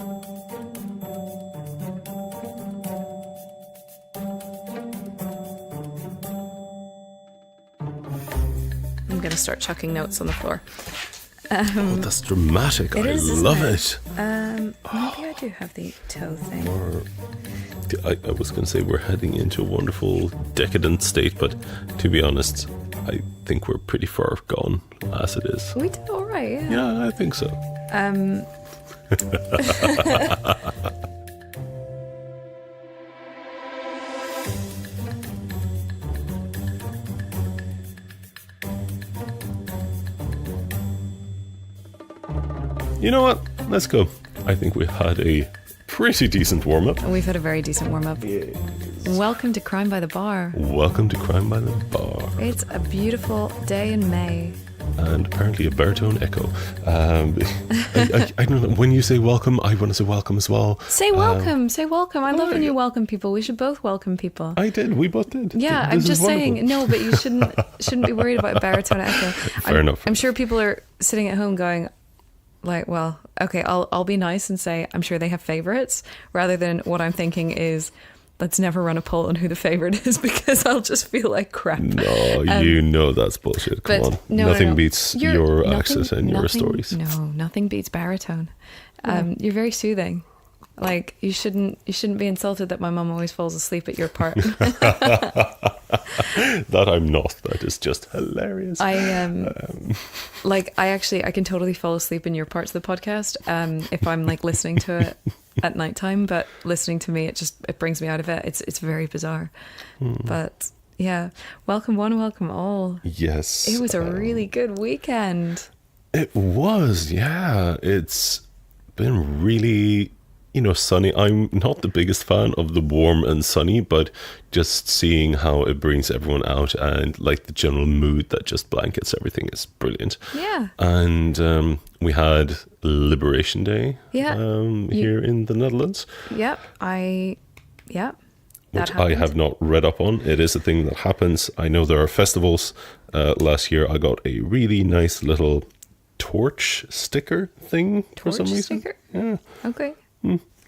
I'm going to start chucking notes on the floor. Oh, that's dramatic. I love it. Maybe I do have the toe thing. I was going to say we're heading into a wonderful decadent state, but to be honest, I think we're pretty far gone as it is. We did all right, yeah. Yeah, I think so. You know what? Let's go. I think we had a pretty decent warm-up. We've had a very decent warm-up. Yes. Welcome to Crime by the Bar. Welcome to Crime by the Bar. It's a beautiful day in May. And apparently a baritone echo. I don't know. When you say welcome, I want to say welcome as well. Say welcome. Say welcome. I love when you welcome people. We should both welcome people. I did. We both did. Yeah, I'm just saying. No, but you shouldn't be worried about a baritone echo. Fair enough. I'm sure people are sitting at home going, like, well, okay, I'll be nice and say I'm sure they have favorites, rather than what I'm thinking is, let's never run a poll on who the favorite is, because I'll just feel like crap. No, you know that's bullshit. Come on. Nothing beats your accent and your stories. No, nothing beats baritone. You're very soothing. Like, you shouldn't be insulted that my mum always falls asleep at your part. That I'm not. That is just hilarious. I can totally fall asleep in your parts of the podcast if I'm like listening to it at nighttime, but listening to me, it brings me out of it. It's very bizarre. But yeah, welcome one, welcome all. Yes. It was a really good weekend. It was, yeah. It's been really, sunny. I'm not the biggest fan of the warm and sunny, but just seeing how it brings everyone out and like the general mood that just blankets everything is brilliant. Yeah. And we had Liberation Day here in the Netherlands. Yep. Which I have not read up on. It is a thing that happens. I know there are festivals. Last year I got a really nice little torch sticker thing for some reason. Sticker? Yeah. Okay.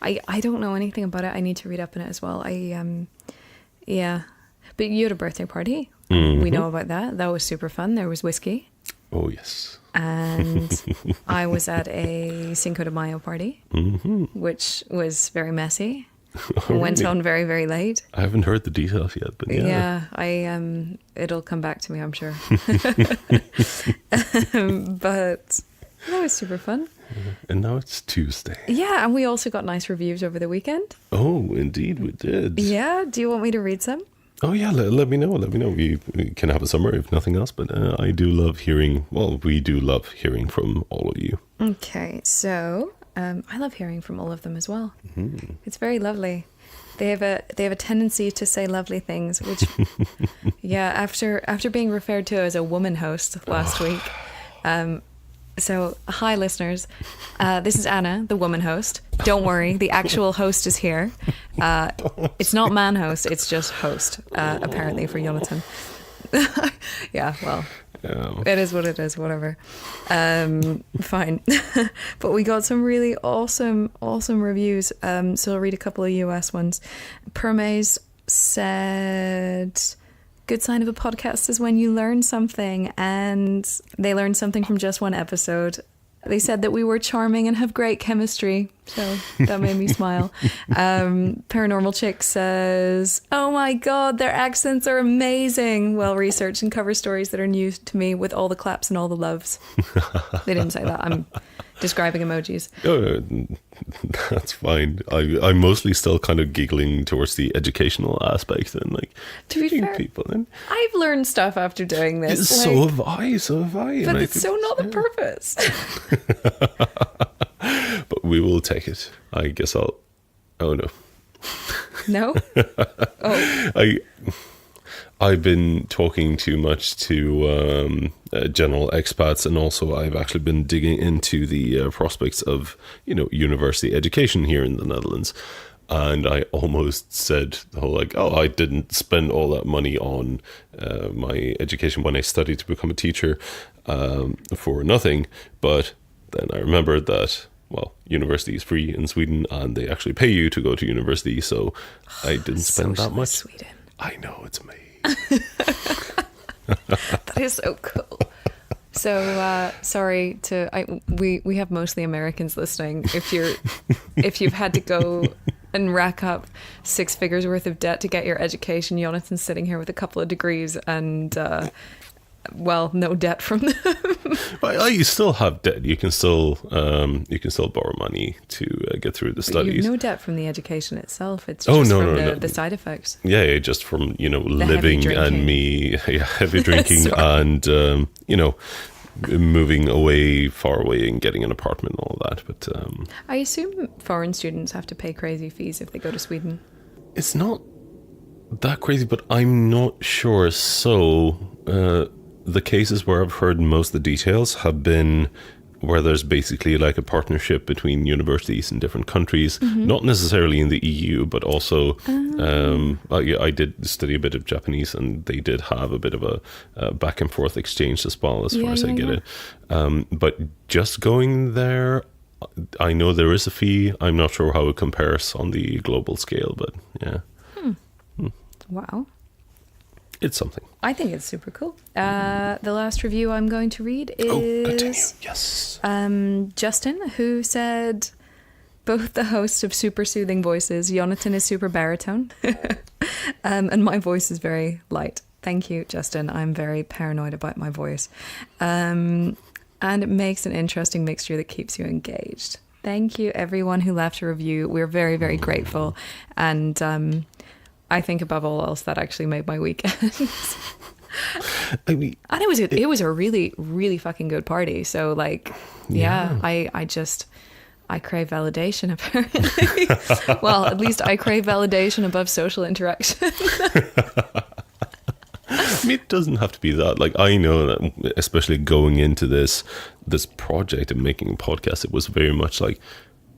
I don't know anything about it. I need to read up on it as well. Yeah. But you had a birthday party. Mm-hmm. We know about that. That was super fun. There was whiskey. Oh, yes. And I was at a Cinco de Mayo party, which was very messy. Went on very, very late. I haven't heard the details yet, but yeah. Yeah, it'll come back to me, I'm sure. But that was super fun. And now it's Tuesday. Yeah, and we also got nice reviews over the weekend. Oh, indeed we did. Yeah, do you want me to read some? Oh yeah, let me know. We can have a summary if nothing else, but I do love hearing, we do love hearing from all of you. Okay, so I love hearing from all of them as well. Mm-hmm. It's very lovely. They have a tendency to say lovely things, which yeah, after being referred to as a woman host last week. So, hi listeners, this is Anna, the woman host. Don't worry, the actual host is here. It's not man host, it's just host, apparently for Jonatan. Yeah, well, it is what it is, whatever. Fine. But we got some really awesome reviews. So I'll read a couple of US ones. Permaze said, good sign of a podcast is when you learn something, and they learned something from just one episode. They said that we were charming and have great chemistry, so that made me smile. Paranormal Chick says, oh my god, their accents are amazing. Well researched and cover stories that are new to me with all the claps and all the loves. They didn't say that. I'm describing emojis. Oh, that's fine. I'm mostly still kind of giggling towards the educational aspect and like to be fair, people. And I've learned stuff after doing this. So have I. But it's so not the purpose. But we will take it. I guess I'll. Oh no. No? Oh. I've been talking too much to general expats, and also I've actually been digging into the prospects of, university education here in the Netherlands. And I almost said the whole I didn't spend all that money on my education when I studied to become a teacher for nothing. But then I remembered that, well, university is free in Sweden, and they actually pay you to go to university. So I didn't spend that much. Sweden. I know, it's amazing. That is so cool. So sorry we have mostly Americans listening. If you've had to go and rack up 6 figures worth of debt to get your education, Jonatan's sitting here with a couple of degrees and no debt from them. Well, you still have debt. You can still borrow money to get through the studies. You have no debt from the education itself. It's just from the side effects. Yeah, just from living and heavy drinking and moving far away and getting an apartment and all that. But I assume foreign students have to pay crazy fees if they go to Sweden. It's not that crazy, but I'm not sure. So the cases where I've heard most of the details have been where there's basically like a partnership between universities in different countries, not necessarily in the EU, but also I did study a bit of Japanese, and they did have a bit of a back and forth exchange as well, as far as I get it. But just going there, I know there is a fee. I'm not sure how it compares on the global scale, but yeah. Wow. It's something. I think it's super cool. The last review I'm going to read is Yes. Justin, who said, both the hosts of super soothing voices, Jonatan is super baritone, and my voice is very light. Thank you, Justin. I'm very paranoid about my voice. And it makes an interesting mixture that keeps you engaged. Thank you, everyone who left a review. We're very, very grateful. And I think above all else, that actually made my weekend. I mean, and it was a really, really fucking good party. So I crave validation, apparently. Well, at least I crave validation above social interaction. I mean, it doesn't have to be that. Like, I know that, especially going into this project and making a podcast, it was very much like,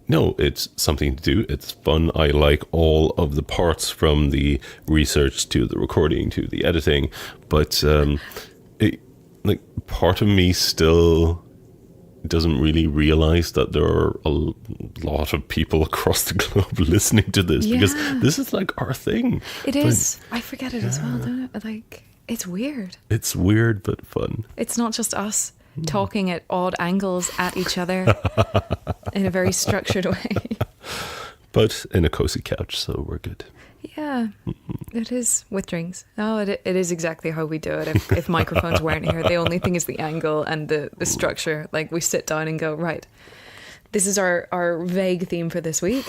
no, it's something to do. It's fun. I like all of the parts, from the research to the recording to the editing. But part of me still doesn't really realize that there are a lot of people across the globe listening to this, because this is like our thing. It is. I forget it as well, don't it? Like, it's weird. It's weird but fun. It's not just us talking at odd angles at each other in a very structured way. But in a cozy couch, so we're good. Yeah, it is, with drinks. No, it is exactly how we do it. If microphones weren't here, the only thing is the angle and the structure. Like, we sit down and go, right, this is our vague theme for this week.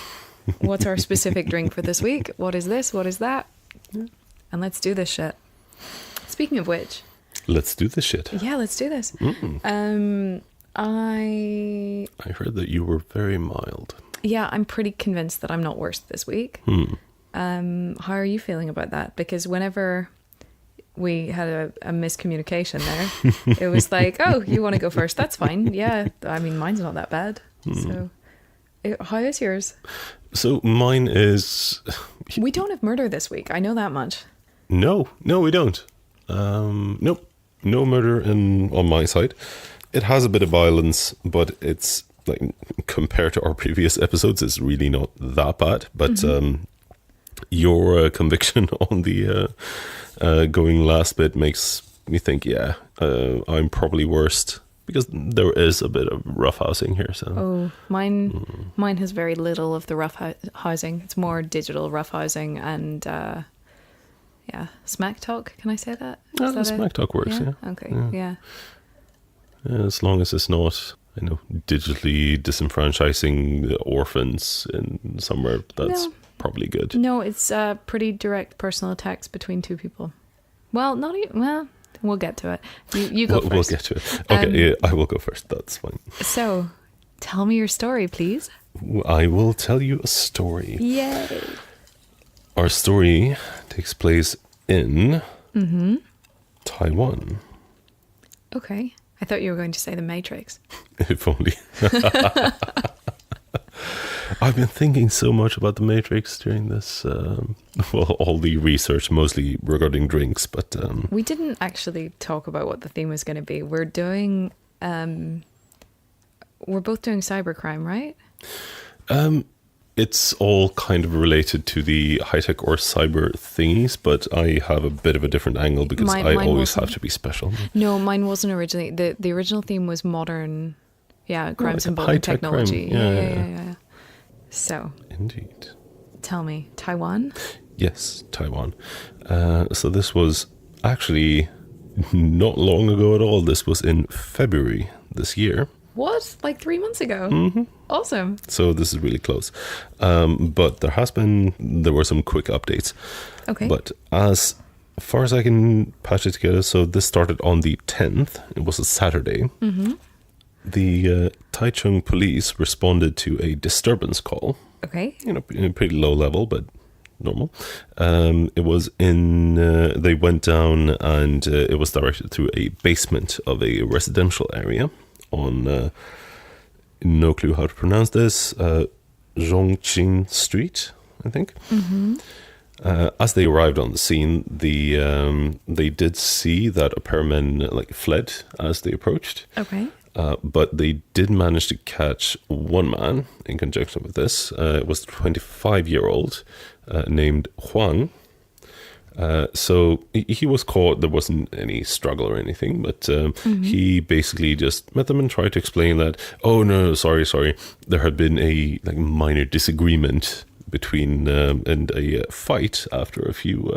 What's our specific drink for this week? What is this? What is that? And let's do this shit. Speaking of which... Let's do this shit. Yeah, let's do this. I heard that you were very mild. Yeah, I'm pretty convinced that I'm not worse this week. How are you feeling about that? Because whenever we had a miscommunication there, it was like, oh, you want to go first? That's fine. Yeah, I mean, mine's not that bad. So how is yours? So mine is... We don't have murder this week. I know that much. No, we don't. Nope. No murder on my side. It has a bit of violence, but it's like, compared to our previous episodes, it's really not that bad. But your conviction on the going last bit makes me think, I'm probably worst, because there is a bit of roughhousing here. So mine has very little of the roughhousing. It's more digital roughhousing and smack talk. Can I say that? Yeah, smack talk works. Yeah. Okay. Yeah. As long as it's not, digitally disenfranchising the orphans in somewhere, that's probably good. No, it's pretty direct personal attacks between two people. Well, not even. Well, we'll get to it. You go first. We'll get to it. Okay, I will go first. That's fine. So, tell me your story, please. I will tell you a story. Yay! Our story takes place in Taiwan. Okay. I thought you were going to say The Matrix. If only. I've been thinking so much about The Matrix during this, all the research, mostly regarding drinks, but... We didn't actually talk about what the theme was going to be. We're doing we're both doing cybercrime, right? It's all kind of related to the high-tech or cyber thingies, but I have a bit of a different angle because I always have to be special. No, mine wasn't originally. The original theme was modern, crimes involving technology. Crime. Yeah. So. Indeed. Tell me, Taiwan? Yes, Taiwan. So this was actually not long ago at all. This was in February this year. What? Like 3 months ago? Mm-hmm. Awesome. So this is really close. But there were some quick updates. Okay. But as far as I can patch it together, so this started on the 10th. It was a Saturday. Mm-hmm. The Taichung police responded to a disturbance call. Okay. In a pretty low level, but normal. It was they went down and it was directed through a basement of a residential area on, no clue how to pronounce this, Zhongqing Street, I think. Mm-hmm. As they arrived on the scene, they did see that a pair of men fled as they approached. Okay. But they did manage to catch one man in conjunction with this. It was a 25-year-old named Huang. So he was caught. There wasn't any struggle or anything, but he basically just met them and tried to explain that, oh, no, sorry. There had been a minor disagreement between and a fight after a few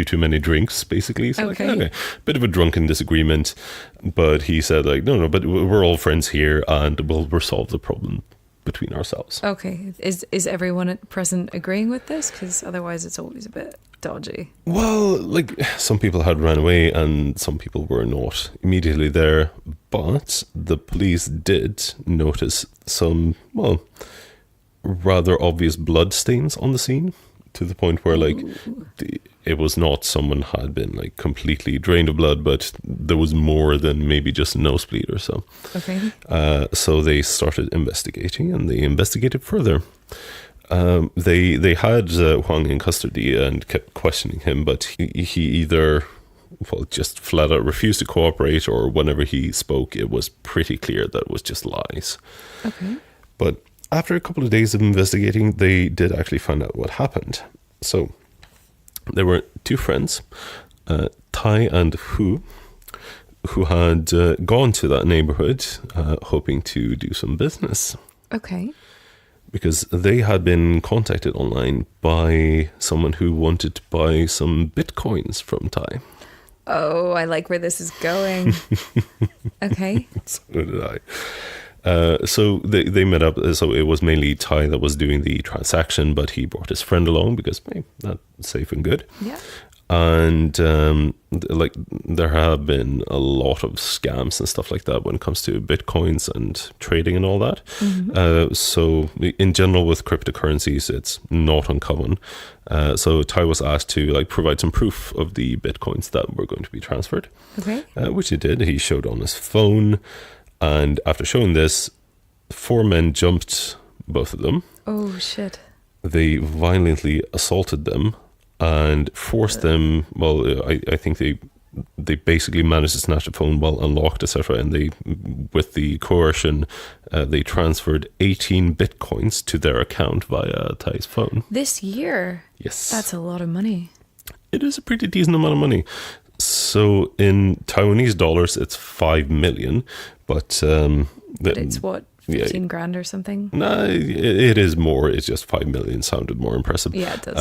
too many drinks, basically. So okay, bit of a drunken disagreement, but he said no, but we're all friends here and we'll resolve the problem between ourselves. Okay, is everyone present agreeing with this? Because otherwise it's always a bit dodgy. Well, some people had ran away and some people were not immediately there, but the police did notice some, rather obvious blood stains on the scene, to the point where it was not someone had been completely drained of blood, but there was more than maybe just a nosebleed or so. Okay. So they started investigating and they investigated further. They had Huang in custody and kept questioning him, but he either just flat out refused to cooperate, or whenever he spoke it was pretty clear that it was just lies. Okay. But after a couple of days of investigating, they did actually find out what happened. So there were two friends, Tai and Hu, who had gone to that neighborhood hoping to do some business. Okay. Because they had been contacted online by someone who wanted to buy some bitcoins from Tai. Oh, I like where this is going. Okay. So did I. So they met up. So it was mainly Tai that was doing the transaction, but he brought his friend along because, hey, that's safe and good. Yeah. And there have been a lot of scams and stuff like that when it comes to bitcoins and trading and all that. Mm-hmm. So in general with cryptocurrencies, it's not uncommon. So Tai was asked to provide some proof of the bitcoins that were going to be transferred. Okay. Which he did. He showed on his phone. And after showing this, 4 men jumped both of them. Oh, shit. They violently assaulted them and forced them. Well, I think they basically managed to snatch the phone while unlocked, etc. And they, with the coercion, they transferred 18 bitcoins to their account via Tai's phone. This year? Yes. That's a lot of money. It is a pretty decent amount of money. So in Taiwanese dollars, it's 5 million. But it's what, 15 grand or something? No, it is more. It's just 5 million sounded more impressive. Yeah, it does.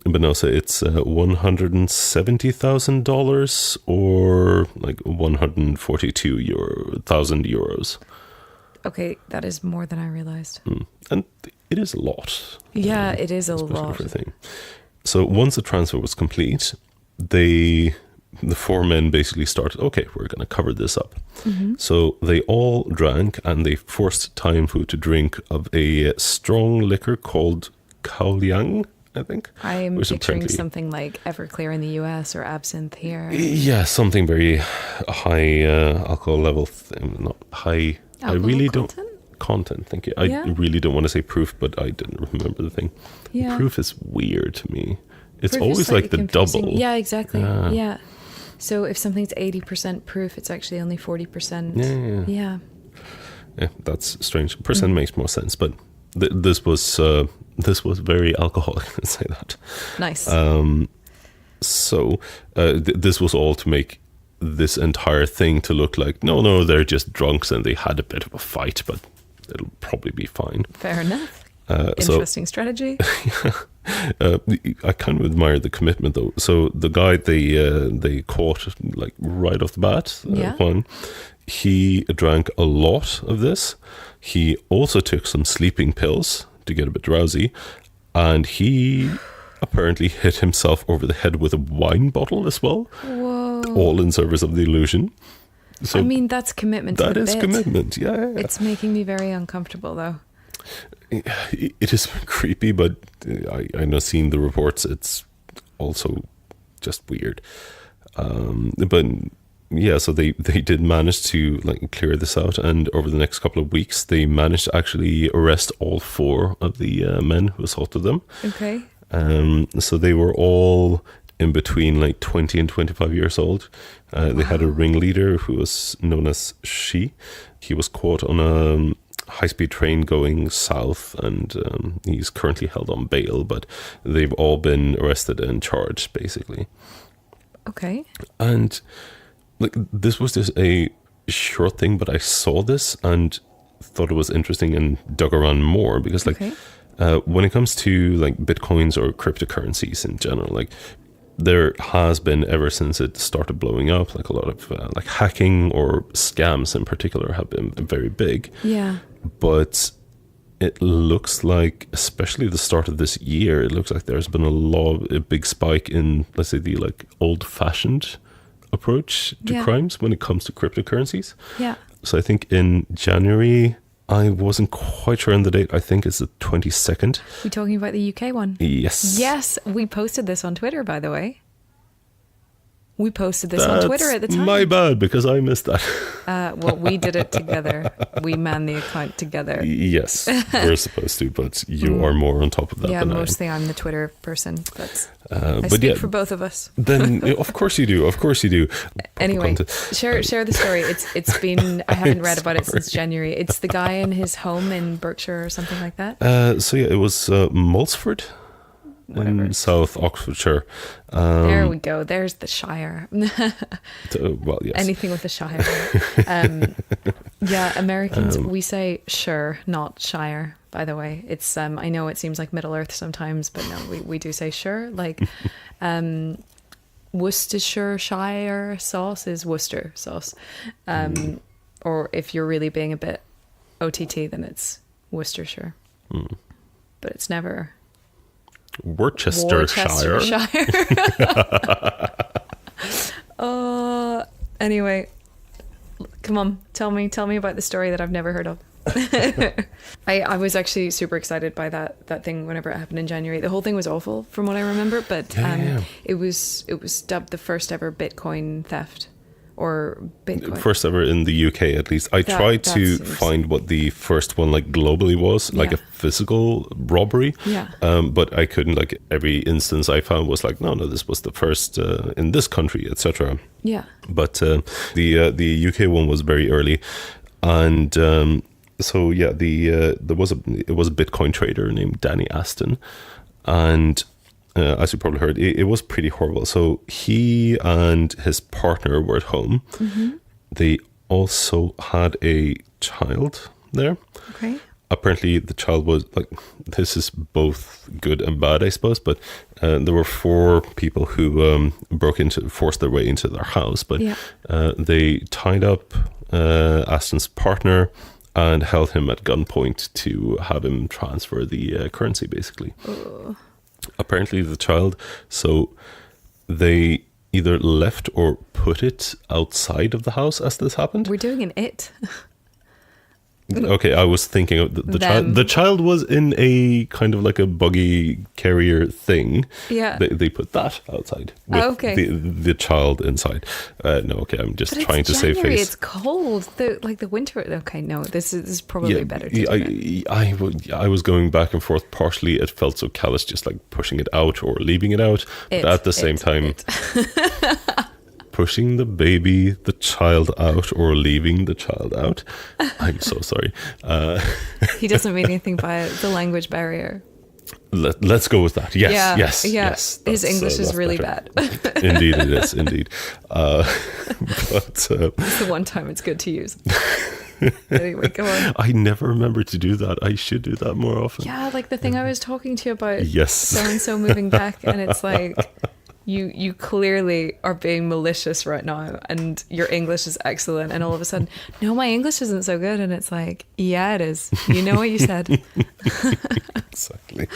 But no, so it's $170,000 or 142,000 euros. Okay, that is more than I realized. And it is a lot. Yeah, it is a lot. So once the transfer was complete, the 4 men basically started, okay, we're going to cover this up. Mm-hmm. So they all drank and they forced Tai and Fu to drink of a strong liquor called Kaoliang, I think. I'm picturing something like Everclear in the US or absinthe here. Yeah, something very high alcohol level. Not high. Alcohol I really content? don't. Content, thank you. I really don't want to say proof, but I didn't remember the thing. Yeah. Proof is weird to me. It's proof always the confusing. double. Yeah, exactly. Yeah. So if something's 80% proof, it's actually only 40%. Yeah. that's strange. Percent makes more sense, but this was very alcoholic. Let's say that. Nice. So this was all to make this entire thing to look like no, they're just drunks and they had a bit of a fight, but it'll probably be fine. Fair enough. Interesting strategy. I kind of admire the commitment though. So the guy they caught like right off the bat, one, he drank a lot of this. He also took some sleeping pills to get a bit drowsy, and he apparently hit himself over the head with a wine bottle as well. Whoa. All in service of the illusion. So I mean, that's commitment to the bit. Commitment, yeah. It's making me very uncomfortable though. It is creepy, but I know, seeing the reports, it's also just weird. But yeah, so they did manage to like clear this out, and over the next couple of weeks, they managed to actually arrest all 4 of the men who assaulted them. Okay. So they were all in between like 20 and 25 years old. They had a ringleader who was known as Shi. He was caught on a high-speed train going south, and he's currently held on bail, but they've all been arrested and charged, basically. Okay. And like, this was just a short thing, but I saw this and thought it was interesting and dug around more, because like when it comes to like bitcoins or cryptocurrencies in general, like there has been, ever since it started blowing up, like a lot of like hacking or scams in particular have been very big. Yeah. But it looks like, especially the start of this year, it looks like there's been a big spike in, let's say, the like old-fashioned approach to crimes when it comes to cryptocurrencies. Yeah. So I think in January, I wasn't quite sure on the date. I think it's the 22nd. We're talking about the UK one? Yes. Yes, we posted this on Twitter, by the way. We posted this on Twitter at the time. My bad, because I missed that. Well, we did it together. We manned the account together. Yes, we're supposed to, but you are more on top of that than mostly I am. I'm the Twitter person. I but speak for both of us. Then, of course you do. Of course you do. Anyway, share the story. It's been, I haven't read about it since January. It's the guy in his home in Berkshire or something like that. So yeah, it was Molesford. Whatever. In South Oxfordshire. There we go. There's the Shire. Well, yes. Anything with the Shire. Yeah, Americans, we say sure, not Shire, by the way. It's I know it seems like Middle Earth sometimes, but no, we do say sure. Like Worcestershire sauce is Worcester sauce. Or if you're really being a bit OTT, then it's Worcestershire. But it's never Worcestershire. Anyway, come on, tell me about the story that I've never heard of. I was actually super excited by that thing whenever it happened in January. The whole thing was awful from what I remember, but it was dubbed the first ever Bitcoin theft. Or Bitcoin. First ever in the UK, at least. I tried to find what the first one like globally was, like a physical robbery. Yeah. But I couldn't. Like every instance I found was like, no, this was the first in this country, etc. Yeah. But the UK one was very early, and so yeah, it was a Bitcoin trader named Danny Aston, and. As you probably heard, it was pretty horrible. So he and his partner were at home. Mm-hmm. They also had a child there. Okay. Apparently the child was like, this is both good and bad, I suppose, but there were 4 people who forced their way into their house, but they tied up Aston's partner and held him at gunpoint to have him transfer the currency, basically. Apparently the child, so they either left or put it outside of the house as this happened. We're doing an it. Okay, I was thinking of the child. The child was in a kind of like a buggy carrier thing. Yeah. They put that outside with the child inside. No, okay, I'm just trying to save face. It's cold. The winter. Okay, no, this is probably better. I was going back and forth. Partially, it felt so callous, just like pushing it out or leaving it out. But at the same time, pushing the baby, the child out, or leaving the child out. I'm so sorry. He doesn't mean anything by the language barrier. Let's go with that. Yes. His English is really better. bad. Indeed, it is. Indeed. But it's the one time it's good to use. Anyway, go on. I never remember to do that. I should do that more often. Yeah, like the thing I was talking to you about. Yes. So-and-so moving back, and it's like, you clearly are being malicious right now, and your English is excellent, and all of a sudden, no, my English isn't so good, and it's like, yeah, it is. You know what you said. Exactly.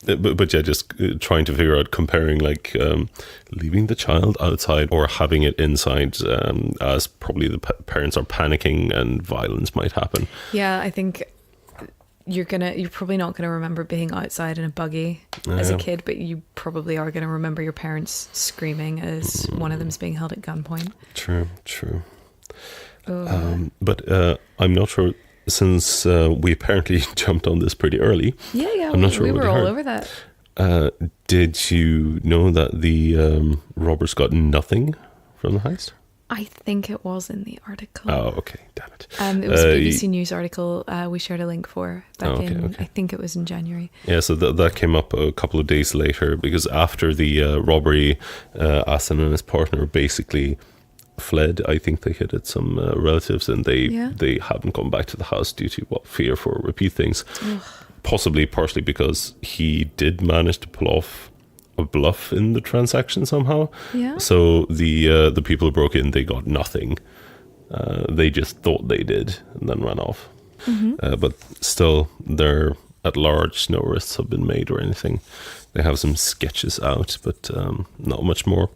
But yeah, just trying to figure out comparing like leaving the child outside or having it inside, as probably the parents are panicking and violence might happen. Yeah, I think you're probably not gonna remember being outside in a buggy as a kid, but you probably are gonna remember your parents screaming as one of them's being held at gunpoint. True. But I'm not sure. Since we apparently jumped on this pretty early. Yeah, I'm not sure we what were you all heard. over that. Did you know that the robbers got nothing from the heist? I think it was in the article. Oh, okay. Damn it. It was a BBC News article we shared a link for back in, I think it was in January. Yeah, so that came up a couple of days later because after the robbery, Asen and his partner basically fled. I think they hit some relatives, and they haven't gone back to the house due to fear for repeat things. Possibly partially because he did manage to pull off a bluff in the transaction somehow. Yeah. So the people who broke in, they got nothing. They just thought they did and then ran off. But still, they're at large. No arrests have been made or anything. They have some sketches out, but not much more.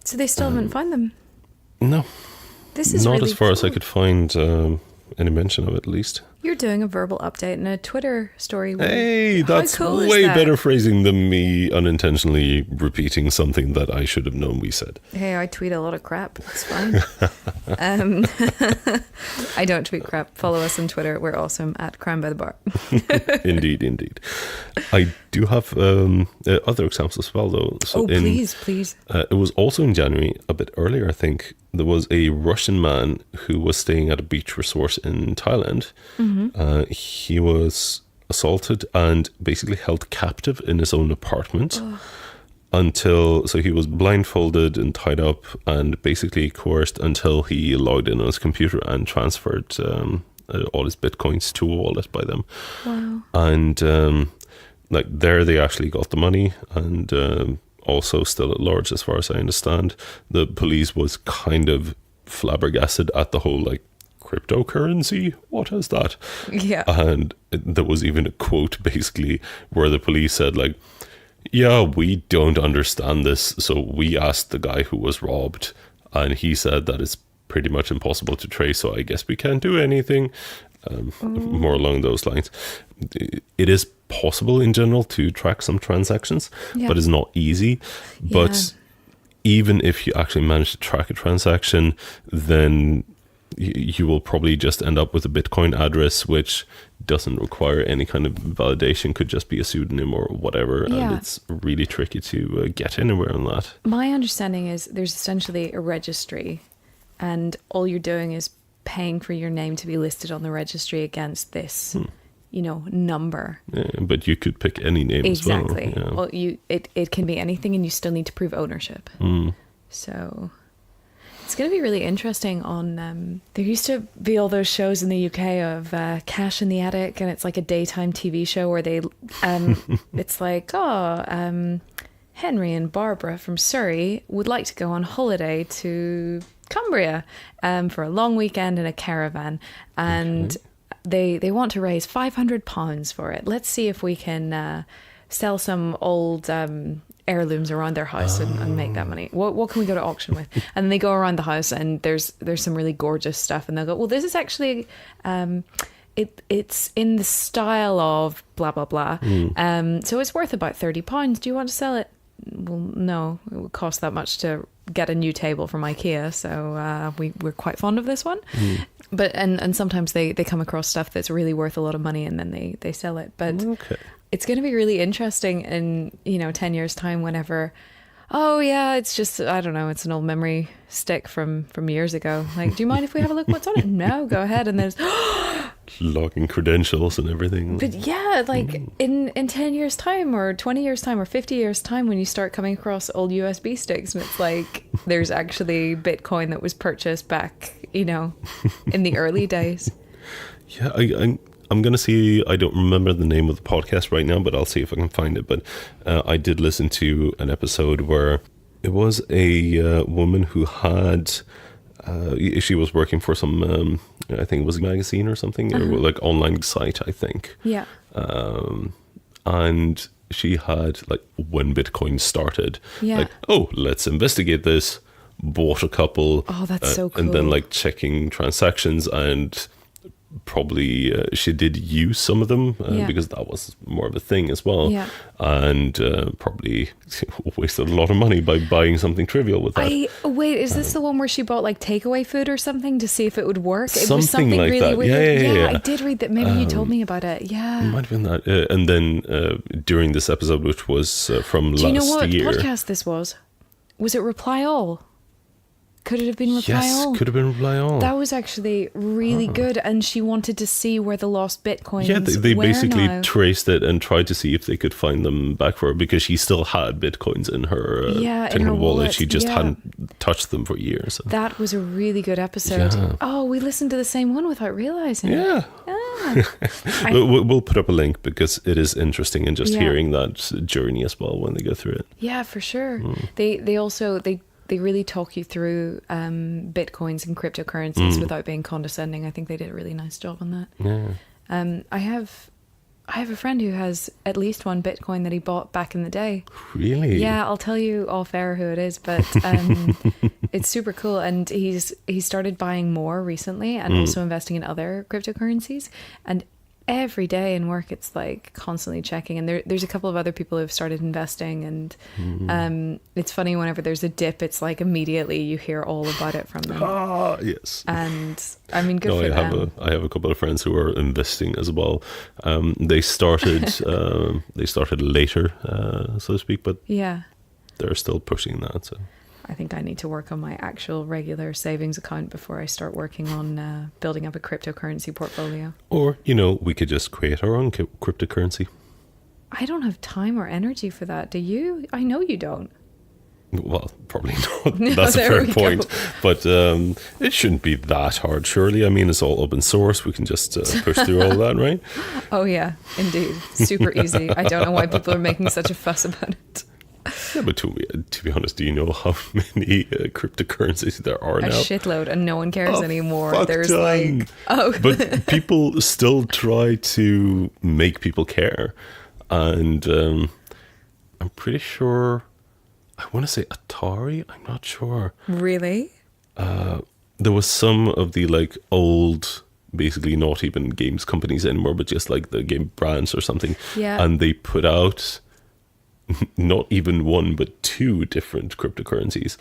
So they still haven't found them? No. This is not really as far as I cool. could find any mention of it, at least. You're doing a verbal update in a Twitter story. Hey, How that's cool is way that? better phrasing than me unintentionally repeating something that I should have known we said. Hey, I tweet a lot of crap. It's fine. I don't tweet crap. Follow us on Twitter. We're awesome at Crime by the Bar. Indeed. I do have other examples as well, though. So please. It was also in January, a bit earlier, I think. There was a Russian man who was staying at a beach resort in Thailand. He was assaulted and basically held captive in his own apartment so he was blindfolded and tied up and basically coerced until he logged in on his computer and transferred all his bitcoins to a wallet by them. Wow. And there they actually got the money, and also still at large as far as I understand. The police was kind of flabbergasted at the whole cryptocurrency, what is that? Yeah. And there was even a quote basically where the police said yeah, we don't understand this, so we asked the guy who was robbed, and he said that it's pretty much impossible to trace, so I guess we can't do anything. More along those lines. It is possible in general to track some transactions, but it's not easy. But even if you actually manage to track a transaction, then you will probably just end up with a Bitcoin address, which doesn't require any kind of validation, could just be a pseudonym or whatever, and it's really tricky to get anywhere on that. My understanding is there's essentially a registry, and all you're doing is paying for your name to be listed on the registry against this number. Yeah, but you could pick any name exactly. as well. Well, it can be anything, and you still need to prove ownership. So it's going to be really interesting. On there used to be all those shows in the UK of Cash in the Attic, and it's like a daytime TV show where they it's like, Henry and Barbara from Surrey would like to go on holiday to Cumbria for a long weekend in a caravan, and they want to raise £500 for it. Let's see if we can sell some old heirlooms around their house and make that money. What can we go to auction with? And they go around the house, and there's some really gorgeous stuff, and they'll go, well, this is actually it's in the style of blah blah blah, so it's worth about £30. Do you want to sell it? Well, no, it would cost that much to get a new table from IKEA, so we're quite fond of this one. But and sometimes they come across stuff that's really worth a lot of money, and then they sell it. But it's going to be really interesting in 10 years time, whenever Oh yeah, it's just, I don't know, it's an old memory stick from years ago. Like, do you mind if we have a look what's on it? No, go ahead. And there's Logging credentials and everything. but yeah, like in 10 years time or 20 years time or 50 years time, when you start coming across old USB sticks and it's like there's actually Bitcoin that was purchased back, you know, in the early days. Yeah, I'm going to see, I don't remember the name of the podcast right now, but I'll see if I can find it. But I did listen to an episode where it was a woman who had, she was working for some, I think it was a magazine or something, or like online site, I think. Yeah. And she had, like, when Bitcoin started, Yeah. like, oh, let's investigate this, bought a couple. Oh, that's so cool. And then, like, checking transactions, and probably she did use some of them because that was more of a thing as well. Yeah. And probably wasted a lot of money by buying something trivial with that. Wait, is this the one where she bought like takeaway food or something to see if it would work? It was Something something like really that. weird. Yeah. I did read that. Maybe you told me about it. Yeah. It might have been that. And then during this episode, which was from last Do you know what year. podcast this was? Was it Reply All? Could it have been Reply All? Yes, could have been Reply All. That was actually really good, and she wanted to see where the lost bitcoins Yeah, they were basically now. traced it and tried to see if they could find them back for her, because she still had bitcoins in her, in her wallet. She just Yeah. hadn't touched them for years. So. That was a really good episode. Yeah. Oh, we listened to the same one without realizing. Yeah. Ah. We'll put up a link because it is interesting, and just Yeah. hearing that journey as well when they go through it. Yeah, for sure. They also they really talk you through bitcoins and cryptocurrencies without being condescending. I think they did a really nice job on that. Yeah. I have a friend who has at least one Bitcoin that he bought back in the day. Really? Yeah, I'll tell you off air who it is, but it's super cool. And he started buying more recently and also investing in other cryptocurrencies. And every day in work, it's like constantly checking. And there's a couple of other people who've started investing. And it's funny, whenever there's a dip, it's like immediately you hear all about it from them. Ah, yes. And I mean, good for them. I have a couple of friends who are investing as well. They started later, so to speak, but Yeah. they're still pushing that. So I think I need to work on my actual regular savings account before I start working on building up a cryptocurrency portfolio. Or, we could just create our own cryptocurrency. I don't have time or energy for that. Do you? I know you don't. Well, probably not. That's a fair point. But it shouldn't be that hard, surely. I mean, it's all open source. We can just push through all that, right? Oh, yeah, indeed. Super easy. I don't know why people are making such a fuss about it. Yeah, but to be honest, do you know how many cryptocurrencies there are now? A shitload, and no one cares anymore. Fuck There's ton. But people still try to make people care. And I'm pretty sure, I want to say Atari, I'm not sure. Really? There was some of the like old, basically not even games companies anymore, but just like the game brands or something. Yeah. And they put out not even one but two different cryptocurrencies.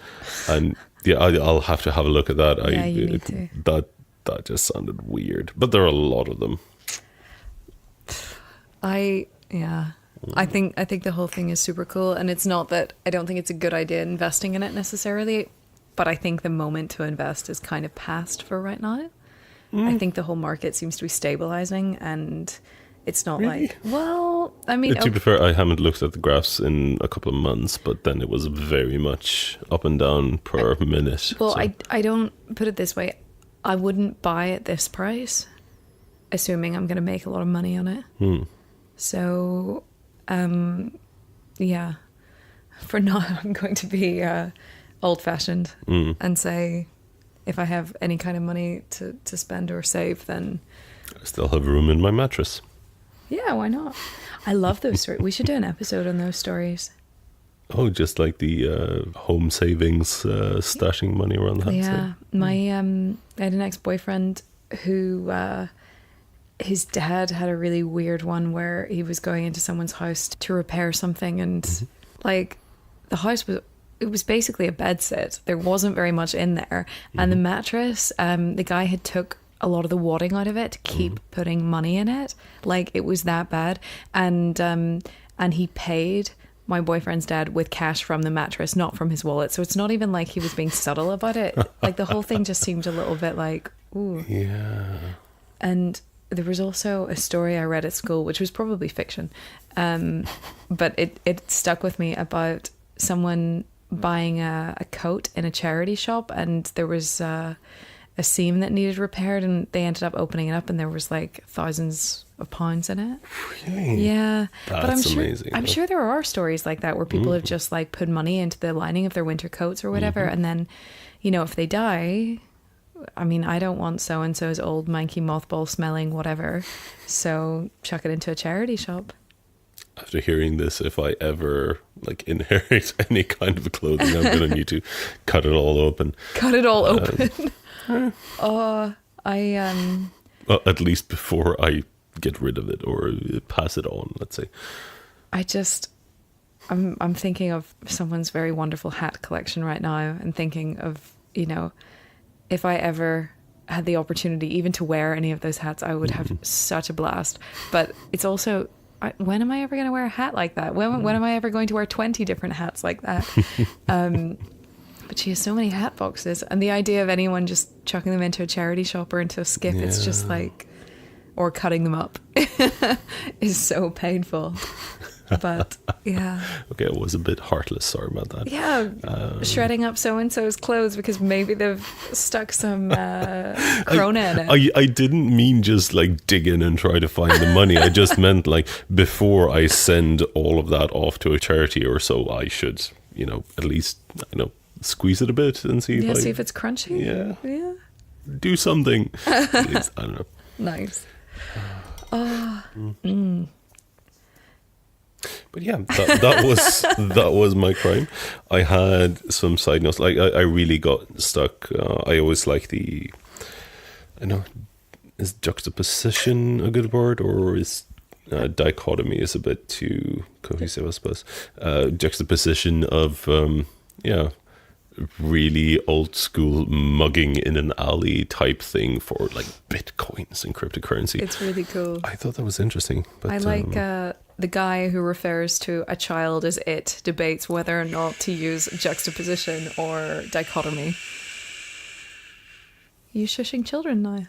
And yeah, I'll have to have a look at that. Yeah, you need to. That just sounded weird, but there are a lot of them. I think the whole thing is super cool, and it's not that I don't think it's a good idea investing in it necessarily, but I think the moment to invest is kind of past for right now. I think the whole market seems to be stabilizing, and it's not Really? like, well, I mean, To be fair, I haven't looked at the graphs in a couple of months, but then it was very much up and down per minute. well, so. I don't put it this way. I wouldn't buy at this price, assuming I'm going to make a lot of money on it. So, yeah, for now, I'm going to be old-fashioned and say, if I have any kind of money to spend or save, then I still have room in my mattress. yeah, why not? I love those stories. We should do an episode on those stories. Oh, just like the home savings, stashing money around the house. Yeah, my I had an ex-boyfriend who his dad had a really weird one where he was going into someone's house to repair something, and like the house was basically a bed set. There wasn't very much in there, and the mattress, the guy had took a lot of the wadding out of it to keep putting money in it. Like, it was that bad, and he paid my boyfriend's dad with cash from the mattress, not from his wallet. So it's not even like he was being subtle about it. Like the whole thing just seemed a little bit like, ooh. Yeah. And there was also a story I read at school, which was probably fiction, but it stuck with me, about someone buying a coat in a charity shop, and there was a seam that needed repaired, and they ended up opening it up, and there was like thousands of pounds in it. Really? Yeah. That's but amazing. I'm sure there are stories like that where people have just like put money into the lining of their winter coats or whatever, and then, you know, if they die, I mean, I don't want so-and-so's old manky mothball smelling whatever, so chuck it into a charity shop. After hearing this, if I ever like inherit any kind of clothing, I'm going to need to cut it all open. Cut it all open. Well, at least before I get rid of it or pass it on, let's say. I'm thinking of someone's very wonderful hat collection right now, and thinking of, you know, if I ever had the opportunity even to wear any of those hats, I would have such a blast. But it's also, when am I ever going to wear a hat like that? When am I ever going to wear 20 different hats like that? But she has so many hat boxes, and the idea of anyone just chucking them into a charity shop or into a skip, it's just like, or cutting them up is so painful. But yeah. Okay, I was a bit heartless. Sorry about that. Yeah, shredding up so-and-so's clothes because maybe they've stuck some krona in it. I didn't mean just like dig in and try to find the money. I just meant like before I send all of that off to a charity or so, I should, you know, at least, you know, squeeze it a bit and see see if it's crunchy. Yeah. Do something. At least, I don't know. Nice. But yeah, that was my crime. I had some side notes. Like I really got stuck. I always like is juxtaposition a good word, or is dichotomy is a bit too cohesive, I suppose. Juxtaposition of really old school mugging in an alley type thing for like bitcoins and cryptocurrency. It's really cool. I thought that was interesting. But I like the guy who refers to a child as it debates whether or not to use juxtaposition or dichotomy. Are you shushing children now?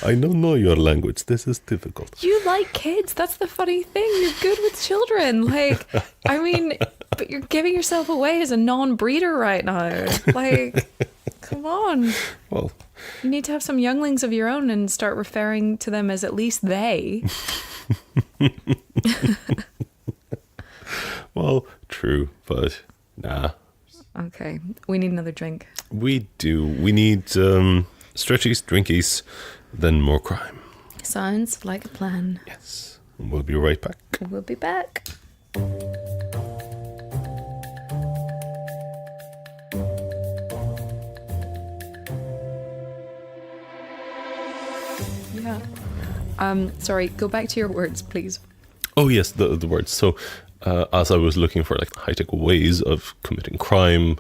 I don't know your language. This is difficult. You like kids. That's the funny thing. You're good with children. Like, I mean, but you're giving yourself away as a non-breeder right now. Like, come on. Well, you need to have some younglings of your own and start referring to them as at least they. Well, true, but nah. Okay, we need another drink. We do. We need stretchies, drinkies, then more crime. Sounds like a plan. Yes. We'll be right back. We'll be back. Yeah. Sorry, go back to your words, please. Oh, yes, the words. So, as I was looking for like high-tech ways of committing crime,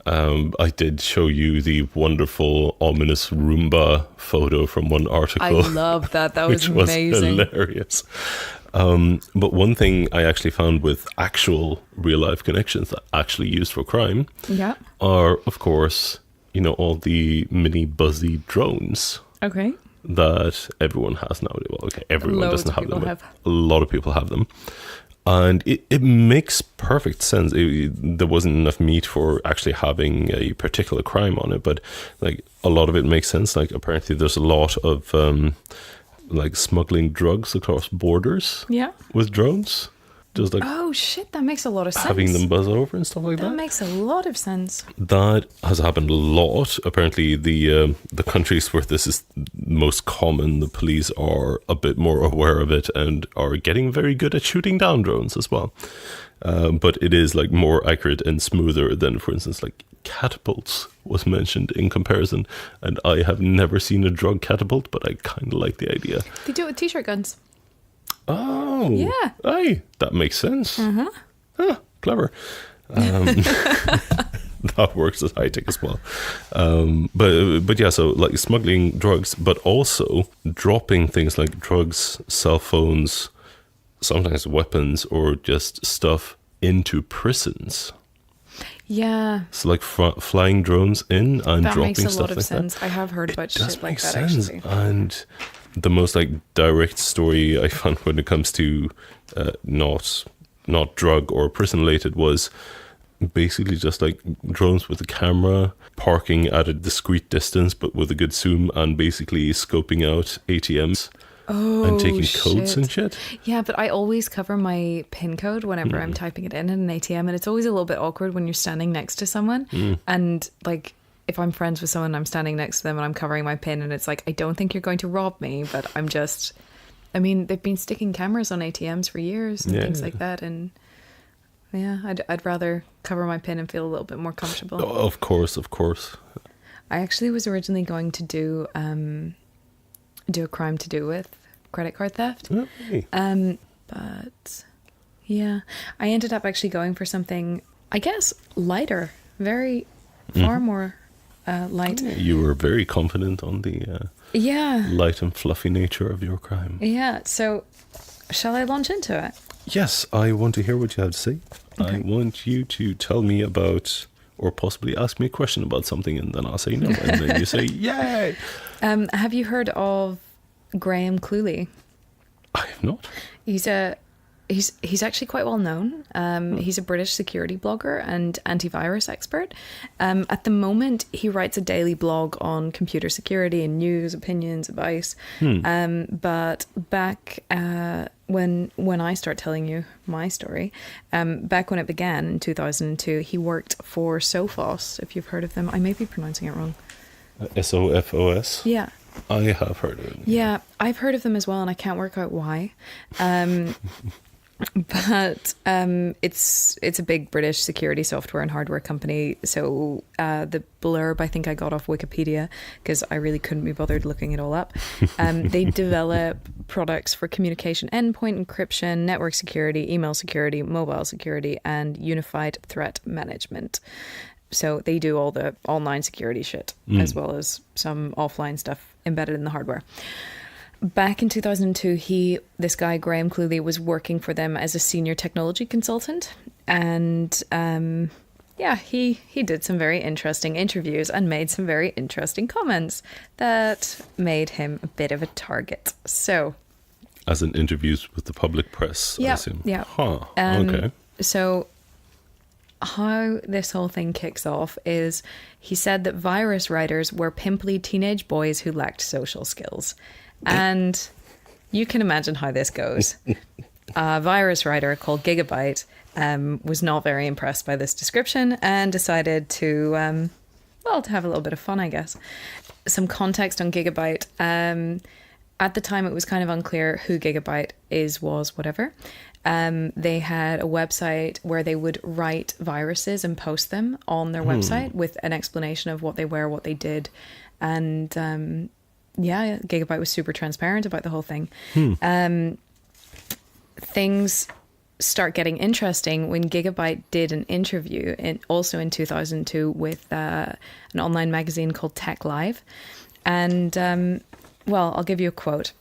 I did show you the wonderful, ominous Roomba photo from one article. I love that. That was amazing. Was hilarious. But one thing I actually found with actual real-life connections that actually used for crime are, of course, you know, all the mini buzzy drones. Okay. That everyone has nowadays. Well, okay, everyone doesn't have them. But a lot of people have them. And it makes perfect sense. There wasn't enough meat for actually having a particular crime on it, but like a lot of it makes sense. Like apparently there's a lot of like smuggling drugs across borders with drones. Just like, oh shit, that makes a lot of sense. Having them buzz over and stuff like that. That makes a lot of sense. That has happened a lot. Apparently, the countries where this is most common, the police are a bit more aware of it and are getting very good at shooting down drones as well. But it is like more accurate and smoother than, for instance, like catapults was mentioned in comparison. And I have never seen a drug catapult, but I kind of like the idea. They do it with t-shirt guns. Oh, yeah. Aye, that makes sense. Uh-huh. Ah, clever. that works as high tech as well. But yeah, so like smuggling drugs, but also dropping things like drugs, cell phones, sometimes weapons, or just stuff into prisons. Yeah. So like flying drones in and That dropping makes a stuff lot of like sense. that. I have heard about Does shit like make that, sense. actually. And the most like direct story I found when it comes to not drug or prison related was basically just like drones with a camera parking at a discrete distance but with a good zoom and basically scoping out ATMs and taking codes shit. and shit. Yeah, but I always cover my PIN code whenever I'm typing it in an ATM, and it's always a little bit awkward when you're standing next to someone. And like, if I'm friends with someone, I'm standing next to them and I'm covering my PIN, and it's like, I don't think you're going to rob me, but I'm just. I mean, they've been sticking cameras on ATMs for years and things like that, and yeah, I'd rather cover my PIN and feel a little bit more comfortable. Oh, of course. I actually was originally going to do a crime to do with credit card theft. Okay. But yeah, I ended up actually going for something, I guess, lighter, very far more light. You were very confident on the light and fluffy nature of your crime. Yeah, so shall I launch into it? Yes, I want to hear what you have to say. Okay. I want you to tell me about, or possibly ask me a question about something, and then I'll say no, and then you say yay. Have you heard of Graham Cluley? I have not. He's actually quite well known. He's a British security blogger and antivirus expert. At the moment, he writes a daily blog on computer security and news, opinions, advice. But back when I start telling you my story, back when it began in 2002, he worked for Sophos, if you've heard of them. I may be pronouncing it wrong. SOFOS? Yeah. I have heard of it. Yeah, I've heard of them as well, and I can't work out why. But it's a big British security software and hardware company. So the blurb I think I got off Wikipedia because I really couldn't be bothered looking it all up. They develop products for communication endpoint encryption, network security, email security, mobile security, and unified threat management. So they do all the online security shit as well as some offline stuff embedded in the hardware. Back in 2002, this guy, Graham Cluley, was working for them as a senior technology consultant. And he did some very interesting interviews and made some very interesting comments that made him a bit of a target. So, as in interviews with the public press, I assume. Yeah. Huh. Okay. So how this whole thing kicks off is he said that virus writers were pimply teenage boys who lacked social skills. And you can imagine how this goes. A virus writer called Gigabyte was not very impressed by this description and decided to have a little bit of fun, I guess. Some context on Gigabyte. At the time, it was kind of unclear who Gigabyte was, whatever. They had a website where they would write viruses and post them on their website with an explanation of what they were, what they did. And Gigabyte was super transparent about the whole thing. Things start getting interesting when Gigabyte did an interview also in 2002 with an online magazine called Tech Live. And, I'll give you a quote.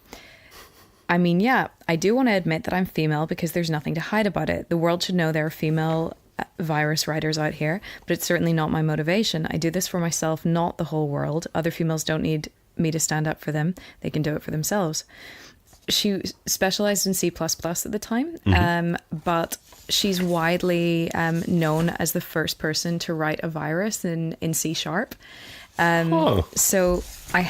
I mean, yeah, I do want to admit that I'm female because there's nothing to hide about it. The world should know there are female virus writers out here, but it's certainly not my motivation. I do this for myself, not the whole world. Other females don't need me to stand up for them. They can do it for themselves. She specialized in C++ at the time, but she's widely known as the first person to write a virus in C#. So I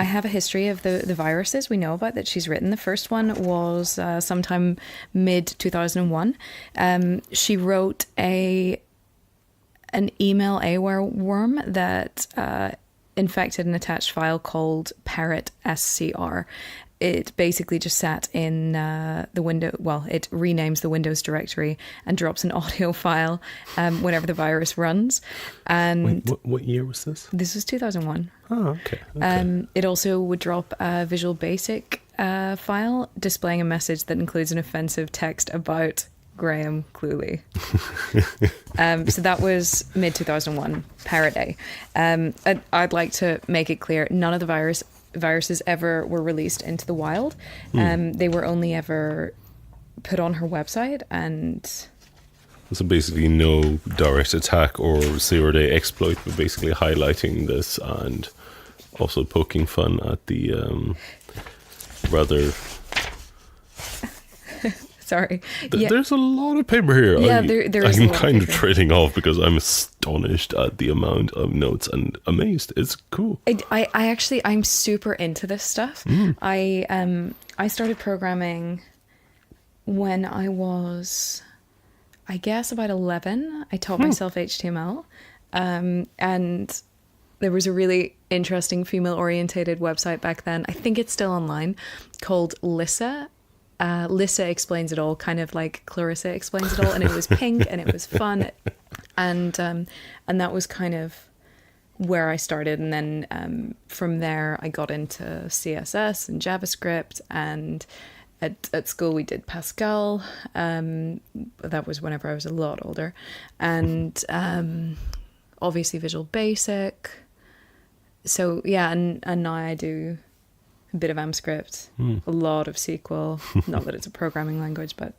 have a history of the viruses we know about that she's written. The first one was sometime mid-2001. She wrote an email AWare worm that infected an attached file called parrot SCR. It basically just sat in the window. Well, it renames the Windows directory and drops an audio file whenever the virus runs. And wait, what year was this? This was 2001. Oh, okay. It also would drop a Visual Basic file displaying a message that includes an offensive text about Graham Cluley. So that was mid 2001, Parrot Day. I'd like to make it clear, none of the viruses ever were released into the wild. They were only ever put on her website, and so basically no direct attack or zero-day exploit, but basically highlighting this and also poking fun at the rather... Sorry. There's a lot of paper here. Yeah, there is. I'm kind of trading off because I'm astonished at the amount of notes and amazed. It's cool. I'm super into this stuff. I started programming when I was, I guess, about 11. I taught myself HTML, and there was a really interesting female-orientated website back then. I think it's still online, called Lissa. Lissa Explains It All, kind of like Clarissa Explains It All, and it was pink and it was fun, and that was kind of where I started. And then from there I got into CSS and JavaScript, and at school we did Pascal. That was whenever I was a lot older, and obviously Visual Basic. So yeah, and now I do a bit of AMScript, a lot of SQL. Not that it's a programming language, but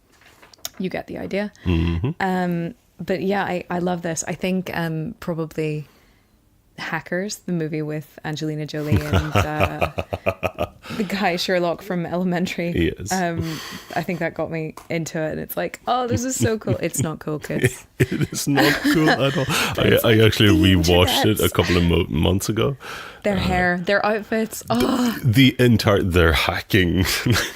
you get the idea. But yeah, I love this. I think probably Hackers, the movie with Angelina Jolie and the guy Sherlock from Elementary. Yes. I think that got me into it, and it's like, oh, this is so cool. It's not cool, kids. It is not cool at all. I actually rewatched it a couple of months ago. Their hair, their outfits. Oh. They're hacking.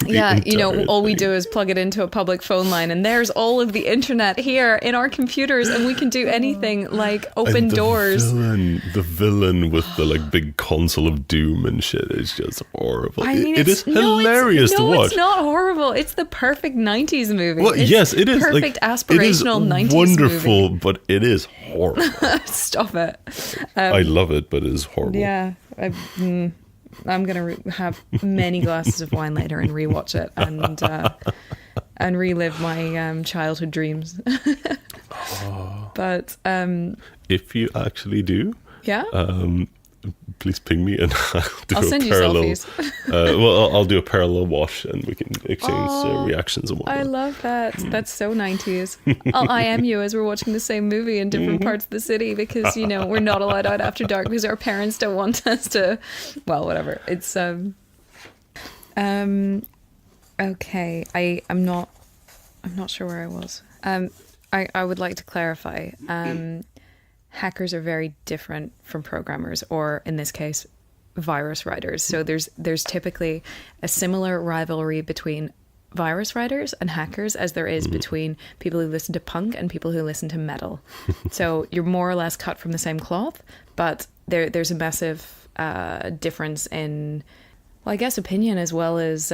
Yeah, all we do is plug it into a public phone line, and there's all of the internet here in our computers, and we can do anything like open doors. The villain with the like big console of doom and shit is just horrible. I mean, it is hilarious to watch. It's not horrible. It's the perfect 90s movie. Well, yes, it is. Perfect aspirational 90s movie. Wonderful, but it is horrible. Stop it. I love it, but it is horrible. Yeah. I'm going to have many glasses of wine later and rewatch it and relive my childhood dreams. But if you actually do, yeah, please ping me and I'll send you selfies. Well, I'll do a parallel wash and we can exchange reactions and whatnot. I love that. That's so 90s. I'll IM you as we're watching the same movie in different parts of the city, because we're not allowed out after dark because our parents don't want us to. Well, whatever. It's okay. I'm not sure where I was. I would like to clarify. Hackers are very different from programmers, or in this case, virus writers. So there's typically a similar rivalry between virus writers and hackers as there is between people who listen to punk and people who listen to metal. So you're more or less cut from the same cloth, but there's a massive difference in, well, I guess, opinion as well as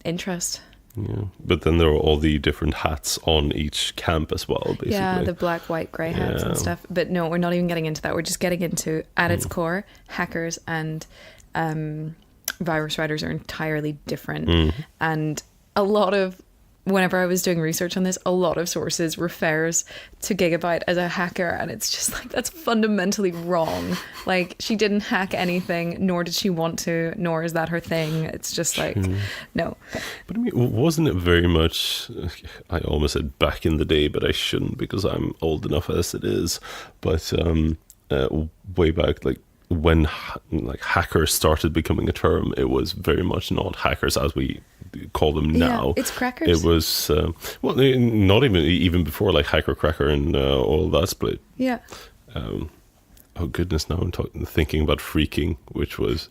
interest. Yeah, but then there are all the different hats on each camp as well, basically. Yeah, the black, white, grey hats and stuff. But no, we're not even getting into that. We're just getting into, at its core, hackers and virus writers are entirely different. And a lot of, whenever I was doing research on this, a lot of sources refers to Gigabyte as a hacker, and it's just like, that's fundamentally wrong. Like, she didn't hack anything, nor did she want to, nor is that her thing. It's just like, no. But I mean, wasn't it very much, I almost said back in the day, but I shouldn't because I'm old enough as it is, but way back, like, when like hackers started becoming a term, it was very much not hackers as we call them now. Yeah, it's crackers. It was well, not even before, like hacker, cracker, and all that split. Yeah. Oh goodness! Now I'm thinking about phreaking, which was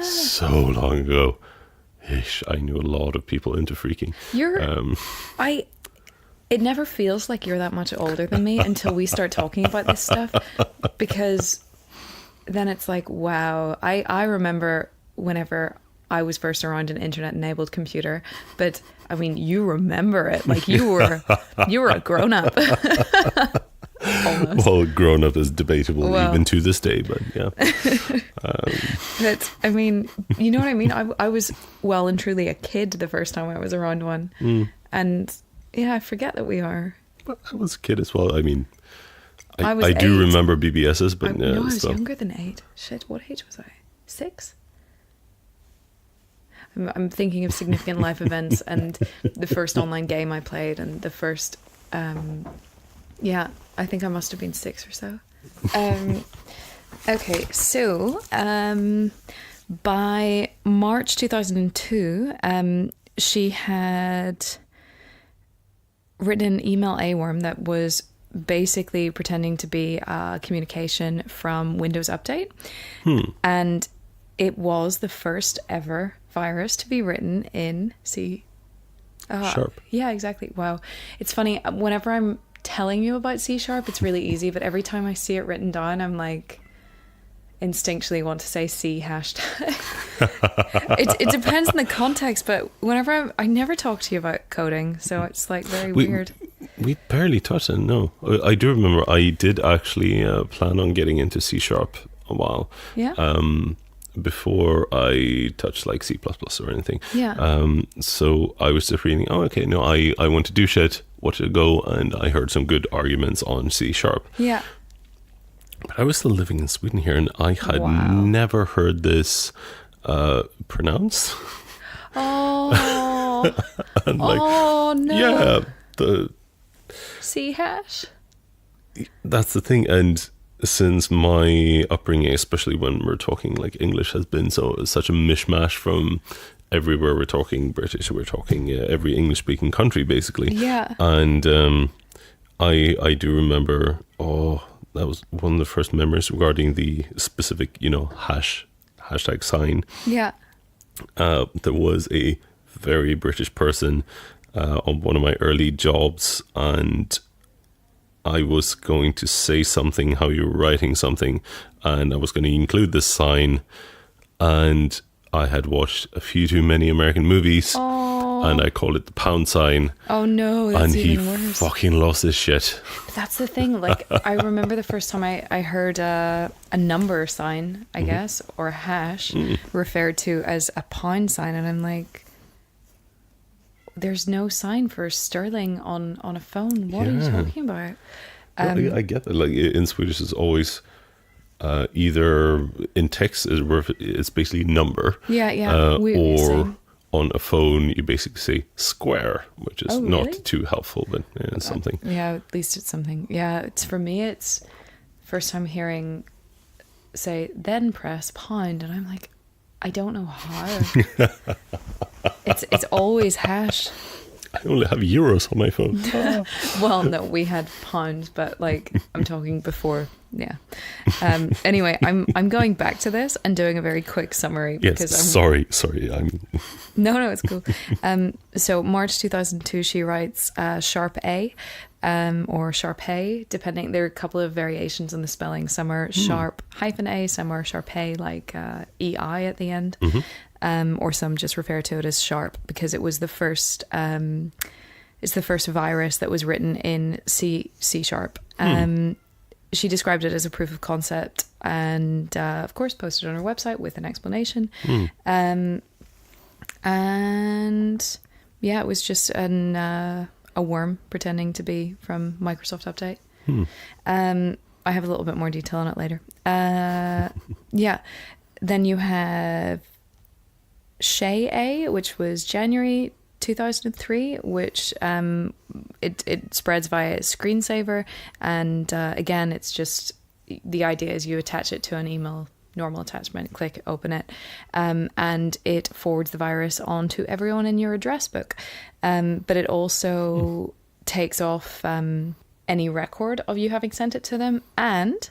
so long ago. Ish, I knew a lot of people into phreaking. It never feels like you're that much older than me until we start talking about this stuff, because then it's like, wow, I remember whenever I was first around an internet-enabled computer, but I mean, you remember it like you were a grown-up. Well, grown-up is debatable even to this day, but yeah. But I mean, you know what I mean? I was well and truly a kid the first time I was around one, and Yeah, I forget that we are. But I was a kid as well. I mean, I was I do 8. remember BBSs, but No, I was still. younger than 8. Shit, what age was I? 6? I'm thinking of significant life events and the first online game I played and the first... yeah, I think I must have been 6 or so. Okay, so by March 2002, she had written an email AWorm that was basically pretending to be a communication from Windows Update. And it was the first ever virus to be written in C Sharp. Yeah, exactly. Wow. It's funny, whenever I'm telling you about C Sharp, it's really easy, but every time I see it written down, I'm like instinctually want to say C hashtag. It depends on the context, but whenever I never talk to you about coding, so it's like very weird. We barely touched it, no. I do remember I did actually plan on getting into C Sharp a while. Yeah. Before I touched like C++ or anything. Yeah. So I was just reading, I want to do shit, what should go? And I heard some good arguments on C Sharp. Yeah. But I was still living in Sweden here, and I had never heard this pronounced. Oh. And like, oh no. Yeah, the C hash. that's the thing. And since my upbringing, especially when we're talking like English, has been such a mishmash from everywhere. We're talking British, we're talking every English speaking country basically. Yeah. And I do remember, that was one of the first memories regarding the specific, hashtag sign. Yeah. There was a very British person on one of my early jobs, and I was going to say something, how you were writing something, and I was going to include this sign, and I had watched a few too many American movies, and I called it the pound sign. Oh no, that's and even he worse. fucking lost his shit. That's the thing. Like, I remember the first time I heard a number sign, I guess, or a hash referred to as a pound sign, and I'm like, there's no sign for sterling on a phone. What are you talking about? I get that. Like in Swedish, it's always either in text it's basically number. Yeah. Or on a phone, you basically say square, which is not too helpful, but it's something. Yeah, at least it's something. Yeah, it's for me. It's first time hearing say then press pound, and I'm like, I don't know how. It's always hash. I only have euros on my phone. Well, no, we had pounds, but like I'm talking before. Yeah. Anyway, I'm going back to this and doing a very quick summary because sorry. No, it's cool. So March 2002, she writes Sharp A, or Sharp A, depending. There are a couple of variations in the spelling. Some are Sharp -A, some are Sharp A, like EI at the end, or some just refer to it as Sharp because it was the first. It's the first virus that was written in C Sharp. She described it as a proof of concept and, of course, posted on her website with an explanation. And yeah, it was just a worm pretending to be from Microsoft Update. I have a little bit more detail on it later. Yeah. Then you have Shay A, which was January 2003, which it spreads via screensaver, and again, it's just the idea is you attach it to an email, normal attachment, click open it, and it forwards the virus onto everyone in your address book, but it also takes off any record of you having sent it to them and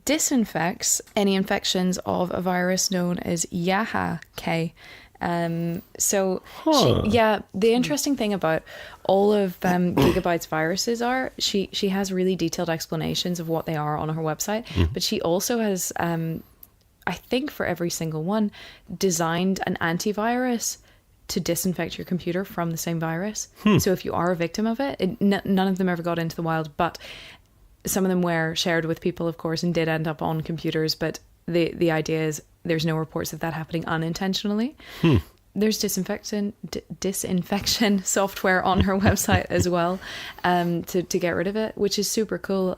disinfects any infections of a virus known as YAHA-K. The interesting thing about all of Gigabyte's viruses are she has really detailed explanations of what they are on her website, but she also has I think for every single one designed an antivirus to disinfect your computer from the same virus. So if you are a victim of it, none of them ever got into the wild, but some of them were shared with people, of course, and did end up on computers, but the idea is there's no reports of that happening unintentionally. There's disinfection software on her website as well, to get rid of it, which is super cool.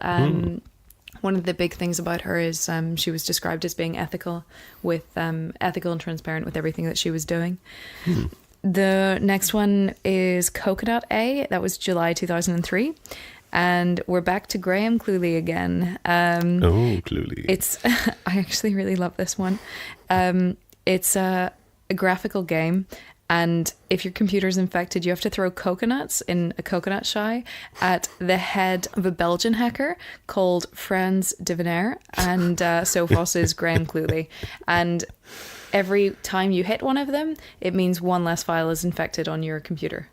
One of the big things about her is she was described as being ethical and transparent with everything that she was doing. The next one is Coconut.exe. That was July 2003. And we're back to Graham Cluley again. Cluley. It's I actually really love this one. It's a graphical game, and if your computer's infected, you have to throw coconuts in a coconut shy at the head of a Belgian hacker called Frans de Venair, and Sophos is Graham Cluley. And every time you hit one of them, it means one less file is infected on your computer.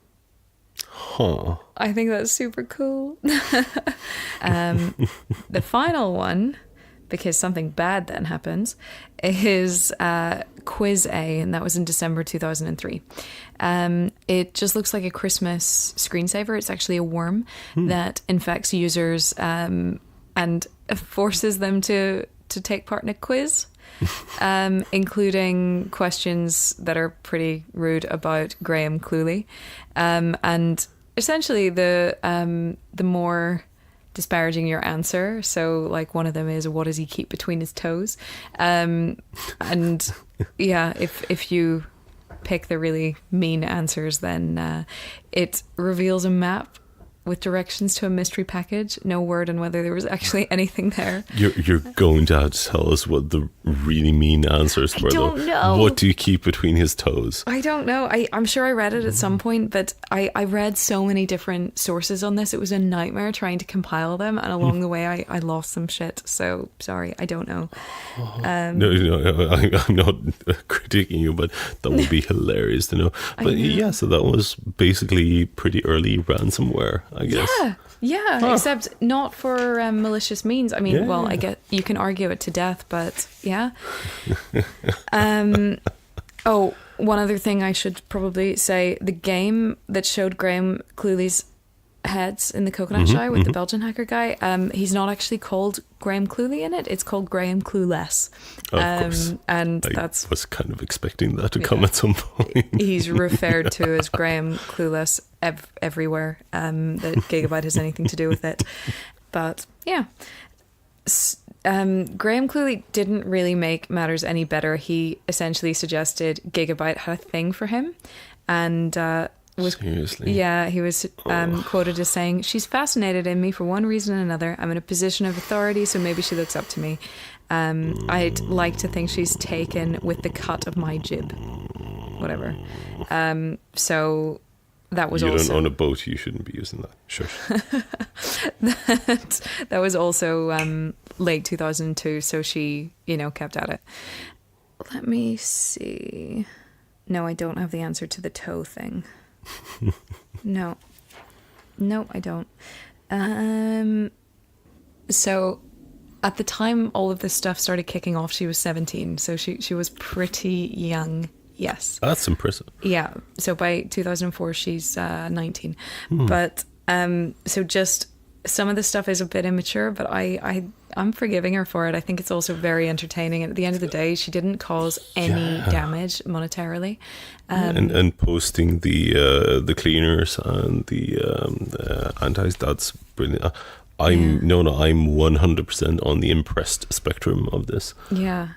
Huh. I think that's super cool. The final one, because something bad then happens, is Quiz A, and that was in December 2003. It just looks like a Christmas screensaver. It's actually a worm that infects users and forces them to take part in a quiz. Including questions that are pretty rude about Graham Cluley, and essentially the more disparaging your answer. So, like, one of them is, "What does he keep between his toes?" And yeah, if you pick the really mean answers, then it reveals a map with directions to a mystery package. No word on whether there was actually anything there. You're going to have to tell us what the really mean answers were. I don't know. What do you keep between his toes? I don't know. I'm sure I read it at some point, but I read so many different sources on this. It was a nightmare trying to compile them, and along the way I lost some shit. So sorry, I don't know. No, I'm not critiquing you, but that would be hilarious to know. But yeah, so that was basically pretty early ransomware, I guess. Yeah, except not for malicious means. I mean, well, I get you can argue it to death, but yeah. Oh, one other thing I should probably say: the game that showed Graham Cluley's heads in the coconut shy with the Belgian hacker guy, he's not actually called Graham Cluley in it. It's called Graham Clueless. Of course. And I was kind of expecting that to come at some point. He's referred to as Graham Clueless everywhere that Gigabyte has anything to do with it. But yeah, Graham Cluley didn't really make matters any better. He essentially suggested Gigabyte had a thing for him, and seriously? Yeah, he was quoted as saying, "She's fascinated in me for one reason or another. I'm in a position of authority, so maybe she looks up to me. I'd like to think she's taken with the cut of my jib." Whatever. So that was you also... You don't own a boat, you shouldn't be using that. Sure. that was also late 2002, so she, kept at it. Let me see. No, I don't have the answer to the toe thing. No, I don't. So at the time all of this stuff started kicking off, she was 17, so she was pretty young. Yes, that's impressive. Yeah, so by 2004 she's 19. But so just some of the stuff is a bit immature, but I'm forgiving her for it. I think it's also very entertaining, and at the end of the day she didn't cause any damage monetarily. And posting the cleaners and the antis, that's brilliant. I'm 100% on the impressed spectrum of this. Yeah.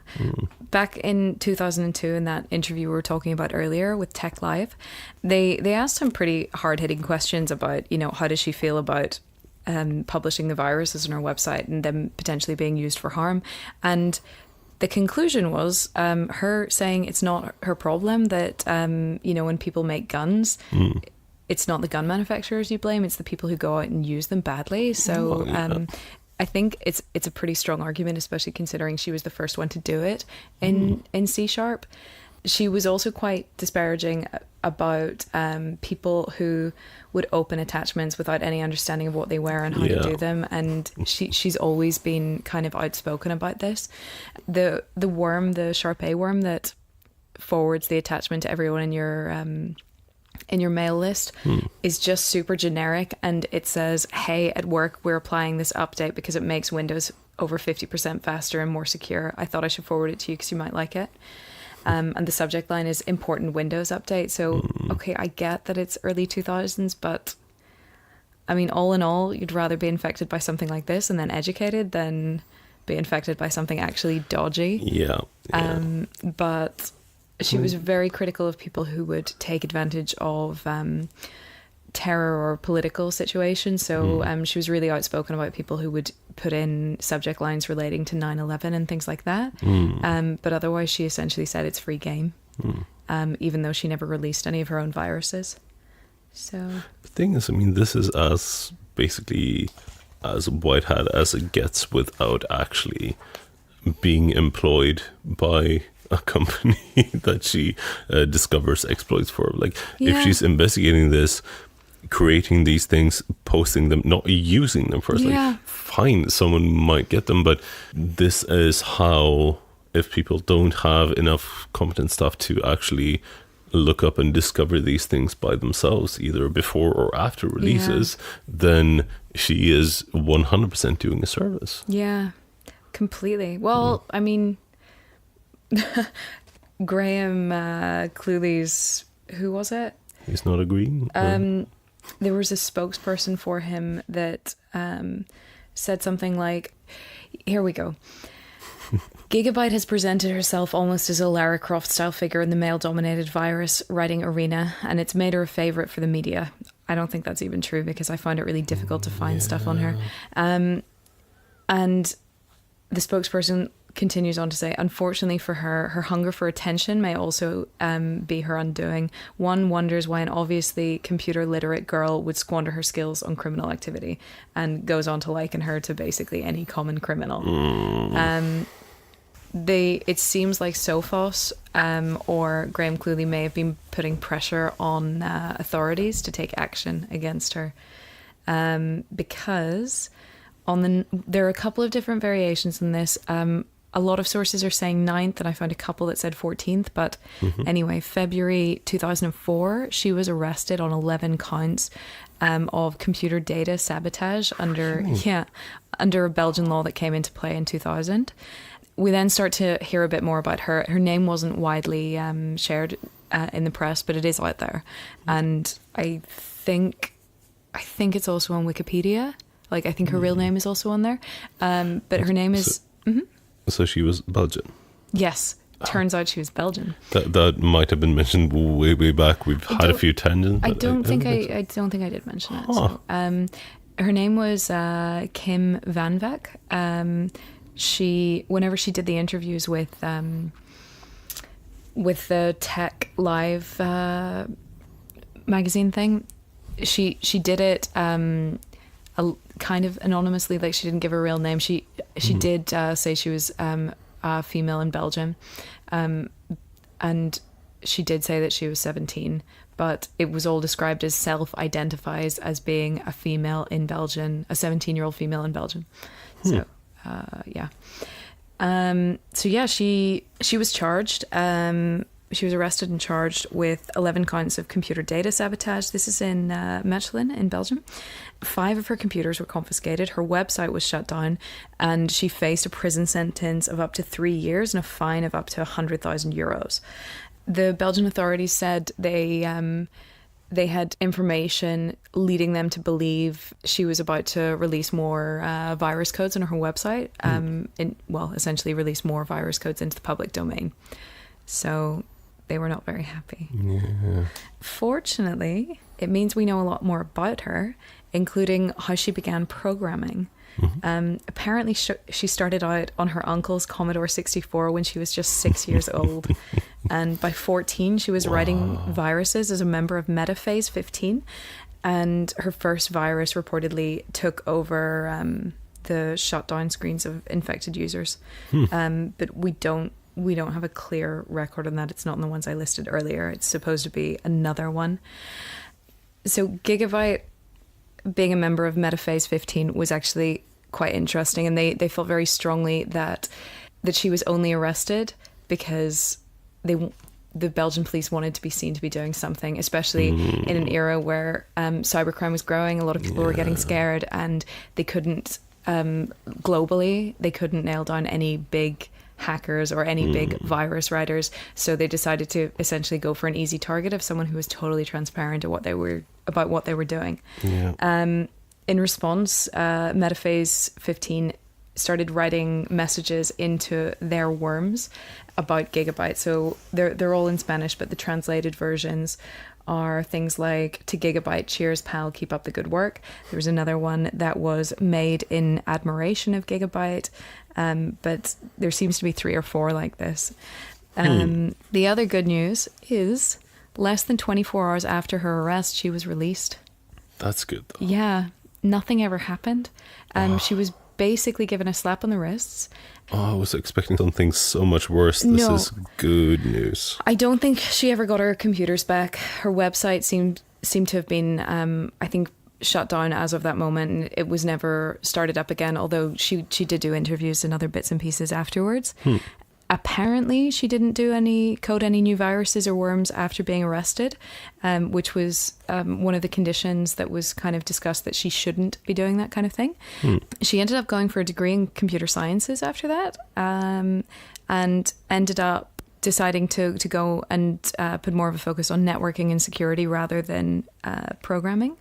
Back in 2002, in that interview we were talking about earlier with Tech Live, they asked some pretty hard-hitting questions about, how does she feel about publishing the viruses on her website and them potentially being used for harm. And the conclusion was her saying it's not her problem that, when people make guns, it's not the gun manufacturers you blame, it's the people who go out and use them badly. So I think it's a pretty strong argument, especially considering she was the first one to do it in C#. She was also quite disparaging about people who would open attachments without any understanding of what they were and how to do them, and she's always been kind of outspoken about this. The worm, the Sharpay worm that forwards the attachment to everyone in your mail list is just super generic, and it says, "Hey, at work we're applying this update because it makes Windows over 50% faster and more secure. I thought I should forward it to you because you might like it." And the subject line is important Windows update. So, okay, I get that it's early 2000s, but I mean, all in all, you'd rather be infected by something like this and then educated than be infected by something actually dodgy. Yeah. But she was very critical of people who would take advantage of terror or political situations. So she was really outspoken about people who would put in subject lines relating to 9/11 and things like that. But otherwise, she essentially said it's free game, even though she never released any of her own viruses. So the thing is, I mean, this is as basically as white hat as it gets without actually being employed by a company that she discovers exploits for. Like, if she's investigating this, creating these things, posting them, not using them first, like, fine, someone might get them, but this is how, if people don't have enough competent stuff to actually look up and discover these things by themselves, either before or after releases, then she is 100% doing a service. Yeah, completely. Well, I mean, Graham Cluley's, who was it? He's not agreeing. There was a spokesperson for him that said something like, here we go. Gigabyte has presented herself almost as a Lara Croft-style figure in the male-dominated virus-writing arena, and it's made her a favourite for the media. I don't think that's even true, because I find it really difficult to find stuff on her. And the spokesperson continues on to say, unfortunately for her, her hunger for attention may also be her undoing. One wonders why an obviously computer literate girl would squander her skills on criminal activity, and goes on to liken her to basically any common criminal. It seems like Sophos or Graham Cluley may have been putting pressure on authorities to take action against her, because there are a couple of different variations in this. A lot of sources are saying 9th, and I found a couple that said 14th. But anyway, February 2004, she was arrested on 11 counts of computer data sabotage under a Belgian law that came into play in 2000. We then start to hear a bit more about her. Her name wasn't widely shared in the press, but it is out there, and I think it's also on Wikipedia. Like, I think her real name is also on there, but her name is. So she was Belgian. Yes, turns out she was Belgian. That might have been mentioned way back. We've had a few tangents. I don't think I did mention it. So, her name was Kim Van Veck. Whenever she did the interviews with the Tech Live magazine thing, she did it kind of anonymously. Like, she didn't give her real name. She did say she was a female in Belgium, and she did say that she was 17, but it was all described as self-identifies as being a female in Belgium, a 17-year-old female in Belgium. So she was charged. She was arrested and charged with 11 counts of computer data sabotage. This is in Mechelen in Belgium. 5 of her computers were confiscated. Her website was shut down, and she faced a prison sentence of up to 3 years and a fine of up to 100,000 euros. The Belgian authorities said they had information leading them to believe she was about to release more virus codes on her website. Essentially release more virus codes into the public domain. So they were not very happy. Yeah. Fortunately, it means we know a lot more about her, including how she began programming. Apparently, she started out on her uncle's Commodore 64 when she was just 6 years old. And by 14, she was writing viruses as a member of Metaphase 15. And her first virus reportedly took over the shutdown screens of infected users. But we don't have a clear record on that. It's not in the ones I listed earlier. It's supposed to be another one. So Gigabyte being a member of Metaphase 15 was actually quite interesting, and they felt very strongly that she was only arrested because the Belgian police wanted to be seen to be doing something, especially in an era where cybercrime was growing. A lot of people were getting scared, and they couldn't globally, they couldn't nail down any big hackers or any big virus writers. So they decided to essentially go for an easy target of someone who was totally transparent about what they were doing. Yeah. In response, Metaphase 15 started writing messages into their worms about Gigabyte. So they're all in Spanish, but the translated versions are things like, to Gigabyte, cheers pal, keep up the good work. There was another one that was made in admiration of Gigabyte, but there seems to be 3 or 4 like this. The other good news is less than 24 hours after her arrest, she was released. That's good, though. Yeah, nothing ever happened. She was basically given a slap on the wrists. Oh, I was expecting something so much worse. This is good news. I don't think she ever got her computers back. Her website seemed to have been, I think, shut down as of that moment. And it was never started up again, although she did do interviews and other bits and pieces afterwards. Apparently, she didn't code any new viruses or worms after being arrested, which was one of the conditions that was kind of discussed, that she shouldn't be doing that kind of thing. She ended up going for a degree in computer sciences after that, and ended up deciding to go and put more of a focus on networking and security rather than programming.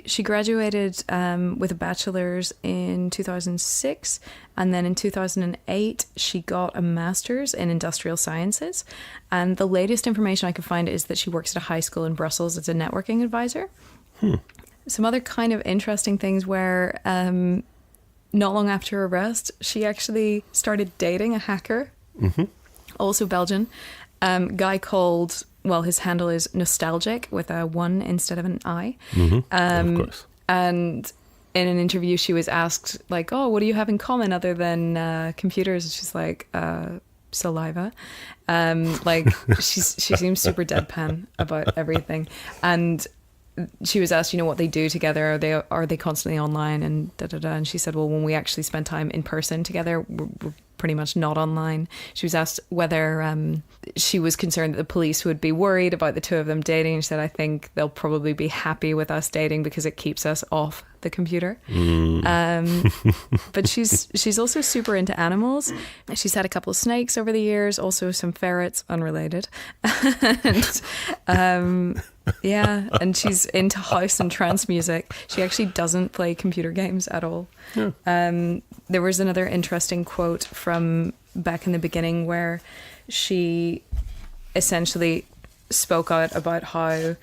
She graduated with a bachelor's in 2006, and then in 2008 she got a master's in industrial sciences. And the latest information I could find is that she works at a high school in Brussels as a networking advisor. Some other kind of interesting things where not long after her arrest, she actually started dating a hacker, also Belgian, guy called... Well, his handle is Nostalgic with a 1 instead of an I. Of course. And in an interview, she was asked, like, oh, what do you have in common other than computers? And she's like, saliva. She seems super deadpan about everything. And she was asked, what they do together. Are they constantly online and da-da-da? And she said, well, when we actually spend time in person together, we're pretty much not online. She was asked whether she was concerned that the police would be worried about the two of them dating. And she said, I think they'll probably be happy with us dating because it keeps us off the computer. But she's also super into animals. She's had a couple of snakes over the years, also some ferrets, unrelated. And and she's into house and trance music. She actually doesn't play computer games at all. There was another interesting quote from back in the beginning where she essentially spoke out about how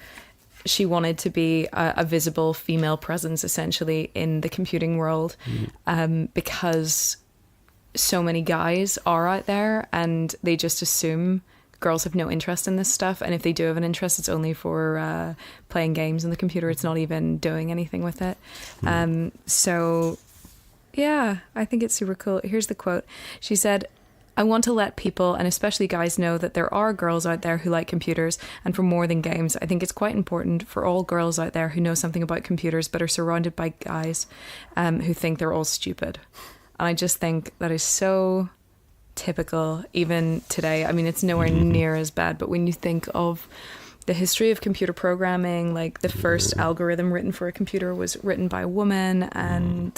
she wanted to be a visible female presence essentially in the computing world, because so many guys are out there and they just assume girls have no interest in this stuff, and if they do have an interest, it's only for playing games on the computer. It's not even doing anything with it. So yeah, I think it's super cool. Here's the quote. She said, I want to let people, and especially guys, know that there are girls out there who like computers, and for more than games. I think it's quite important for all girls out there who know something about computers but are surrounded by guys who think they're all stupid. And I just think that is so typical even today. I mean, it's nowhere near as bad, but when you think of the history of computer programming, like the first algorithm written for a computer was written by a woman, and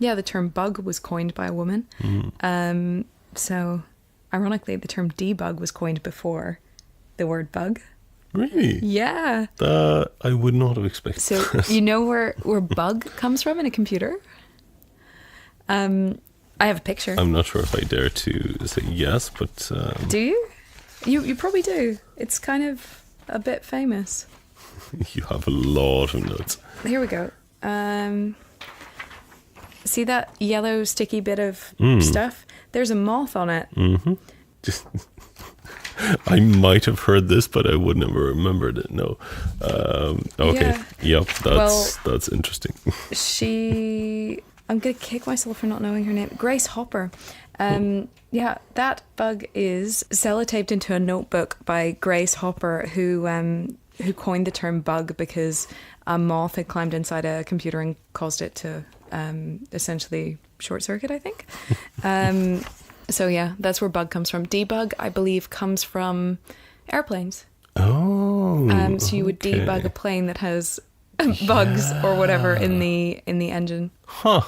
the term bug was coined by a woman. So ironically, the term debug was coined before the word bug. Really? Yeah. I would not have expected. So you know where bug comes from in a computer? I have a picture. I'm not sure if I dare to say yes, but... Do you? You probably do. It's kind of a bit famous. You have a lot of notes. Here we go. See that yellow sticky bit of stuff? There's a moth on it. I might have heard this, but I would never remembered it. No. Okay. Yeah. Yep. That's interesting. I'm going to kick myself for not knowing her name. Grace Hopper. Yeah, that bug is sellotaped into a notebook by Grace Hopper, who coined the term bug because a moth had climbed inside a computer and caused it to essentially short circuit, I think. So yeah, that's where bug comes from. Debug, I believe, comes from airplanes. Oh. So you would debug a plane that has bugs or whatever in the engine. Huh.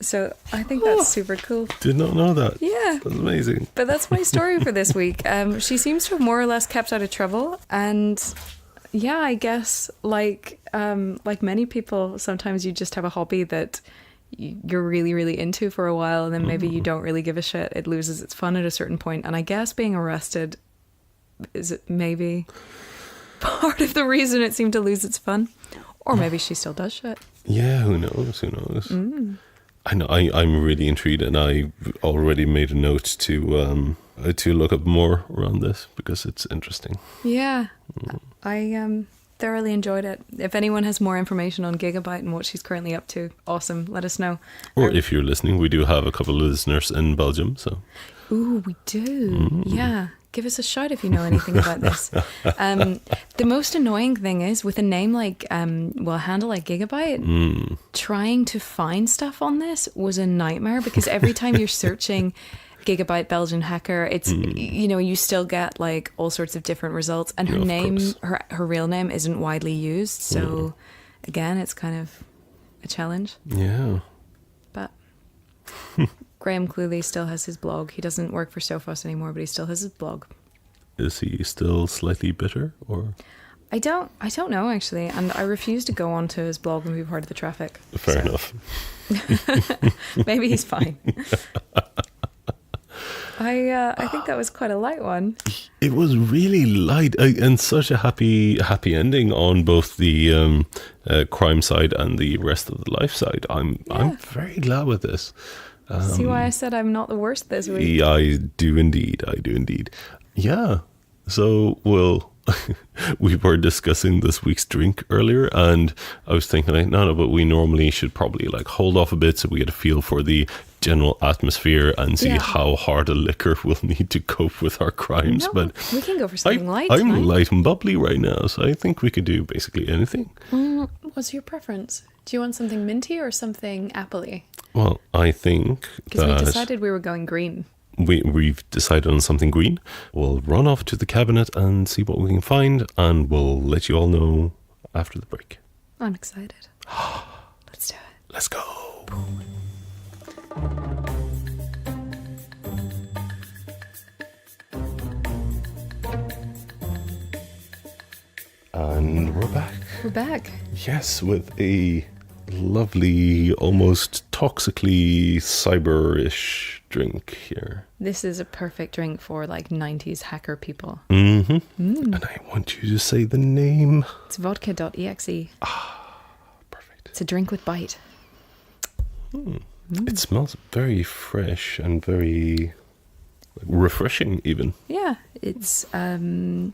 So I think that's super cool. Did not know that. Yeah. That's amazing. But that's my story for this week. She seems to have more or less kept out of trouble. And yeah, I guess like many people, sometimes you just have a hobby that you're really, really into for a while, and then maybe you don't really give a shit. It loses its fun at a certain point. And I guess being arrested is maybe part of the reason it seemed to lose its fun. Or maybe she still does shit. Yeah, who knows? Who knows? I know. I'm really intrigued, and I already made a note to look up more around this because it's interesting. Yeah, I thoroughly enjoyed it. If anyone has more information on Gigabyte and what she's currently up to, awesome. Let us know. Or if you're listening, we do have a couple of listeners in Belgium. So. Ooh, we do. Yeah. Give us a shout if you know anything about this. The most annoying thing is with a name like, a handle like Gigabyte, trying to find stuff on this was a nightmare because every time you're searching Gigabyte Belgian hacker, it's, you still get like all sorts of different results, and her name, her real name isn't widely used. So again, it's kind of a challenge. Yeah. But Graham Cluley still has his blog. He doesn't work for Sophos anymore, but he still has his blog. Is he still slightly bitter, or? I don't know actually, and I refuse to go onto his blog and be part of the traffic. Fair enough. Maybe he's fine. I think that was quite a light one. It was really light and such a happy ending on both the crime side and the rest of the life side. I'm very glad with this. See why I said I'm not the worst this week? Yeah, I do indeed. Yeah. So, we were discussing this week's drink earlier, and I was thinking, like, no, but we normally should probably like hold off a bit so we get a feel for the general atmosphere and see how hard a liquor will need to cope with our crimes. No, but we can go for something light. I'm tonight. light and bubbly right now, so I think we could do basically anything. What's your preference? Do you want something minty or something appley? Well, I think because we decided we were going green. We've decided on something green. We'll run off to the cabinet and see what we can find, and we'll let you all know after the break. I'm excited. Let's do it. Let's go. And we're back. We're back. Yes, with a lovely, almost toxically cyber-ish drink here. This is a perfect drink for like 90s hacker people. And I want you to say the name. It's Vodka.exe. Perfect. It's a drink with byte. It smells very fresh and very refreshing even. Yeah, it's apple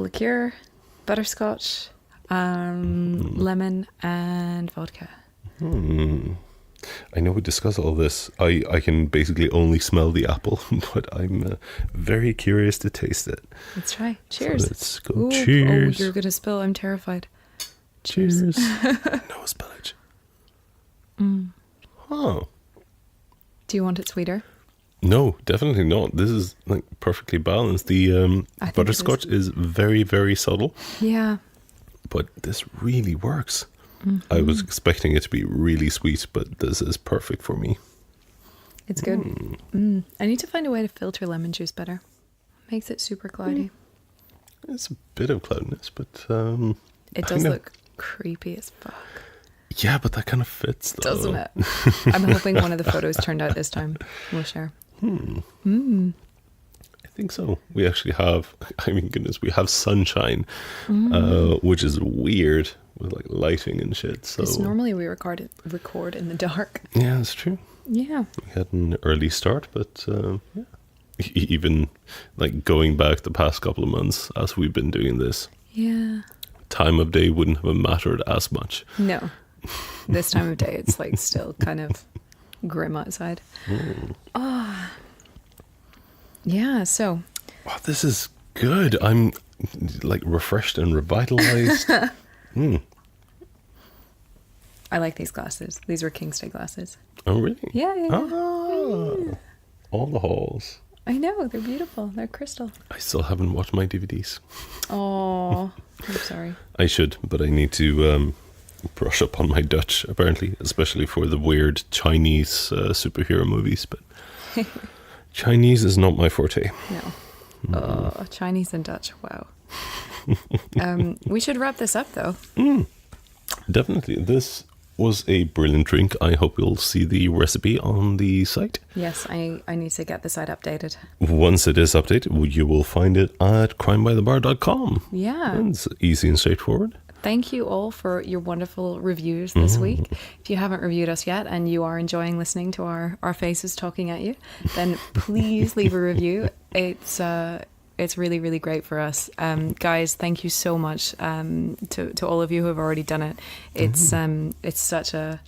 liqueur, butterscotch, lemon and vodka. I know we discussed all this. I can basically only smell the apple, but I'm very curious to taste it. Let's try. Cheers. So let's go. Ooh, Cheers. Oh, you're going to spill. I'm terrified. Cheers. No spillage. Oh. Do you want it sweeter? No, definitely not. This is like perfectly balanced. The butterscotch is very, very subtle. Yeah. But this really works. I was expecting it to be really sweet, but this is perfect for me. It's good. I need to find a way to filter lemon juice better. Makes it super cloudy. It's a bit of cloudiness, but it does look creepy as fuck. Yeah, but that kind of fits, though. Doesn't it? I'm hoping one of the photos turned out this time. We'll share. I think so. We actually have, I mean, goodness, we have sunshine, which is weird with like lighting and shit. So because normally we record in the dark. Yeah, that's true. Yeah. We had an early start, but yeah. Even like going back the past couple of months as we've been doing this. Yeah. Time of day wouldn't have mattered as much. No. This time of day, it's like still kind of grim outside. Oh. Yeah, so. Wow, this is good. I'm like refreshed and revitalized. I like these glasses. These were Kingstay glasses. Oh, really? Yeah. Oh, all the halls. I know, they're beautiful. They're crystal. I still haven't watched my DVDs. Oh, I'm sorry. I should, but I need to brush up on my Dutch, apparently, especially for the weird Chinese superhero movies. But Chinese is not my forte. No. Oh, Chinese and Dutch. Wow. We should wrap this up, though. Definitely. This was a brilliant drink. I hope you'll see the recipe on the site. Yes, I need to get the site updated. Once it is updated, you will find it at crimebythebar.com. Yeah. And it's easy and straightforward. Thank you all for your wonderful reviews this week. If you haven't reviewed us yet and you are enjoying listening to our faces talking at you, then please leave a review. It's really, really great for us. Guys, thank you so much to all of you who have already done it. It's such a...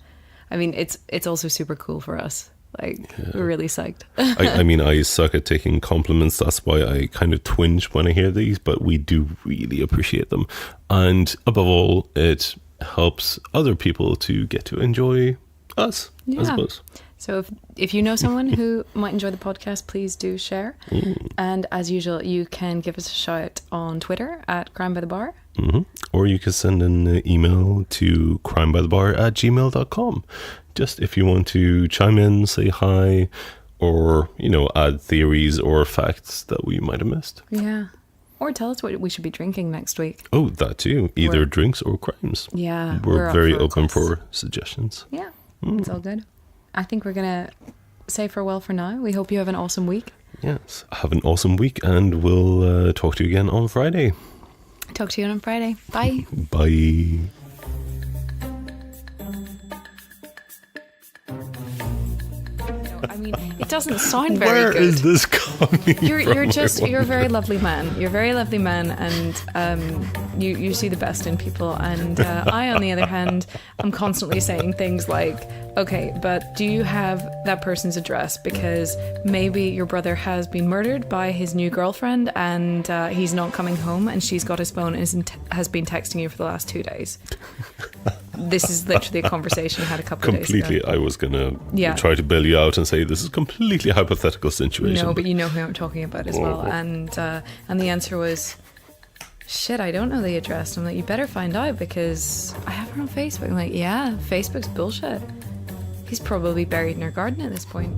I mean, it's also super cool for us. Like, we're really psyched. I mean, I suck at taking compliments. That's why I kind of twinge when I hear these, but we do really appreciate them. And above all, it helps other people to get to enjoy us, I suppose. So if you know someone who might enjoy the podcast, please do share. And as usual, you can give us a shout on Twitter at crimebythebar. Or you can send an email to crimebythebar@gmail.com. Just if you want to chime in, say hi, or, add theories or facts that we might have missed. Yeah. Or tell us what we should be drinking next week. Oh, that too. Either drinks or crimes. Yeah. We're very open for suggestions. Yeah. It's all good. I think we're going to say farewell for now. We hope you have an awesome week. Yes. Have an awesome week, and we'll talk to you again on Friday. Talk to you on Friday. Bye. Bye. I mean, it doesn't sound very Where good. is this coming from? You're a very lovely man. You're a very lovely man, and you see the best in people. And I, on the other hand, am constantly saying things like, okay, but do you have that person's address? Because maybe your brother has been murdered by his new girlfriend, and he's not coming home, and she's got his phone and has been texting you for the last 2 days. This is literally a conversation I had a couple of days ago. Completely. I was going to try to bail you out and say this is completely hypothetical situation. No, but you know who I'm talking about as well. And the answer was, shit, I don't know the address. And I'm like, you better find out because I have her on Facebook. I'm like, yeah, Facebook's bullshit. He's probably buried in her garden at this point.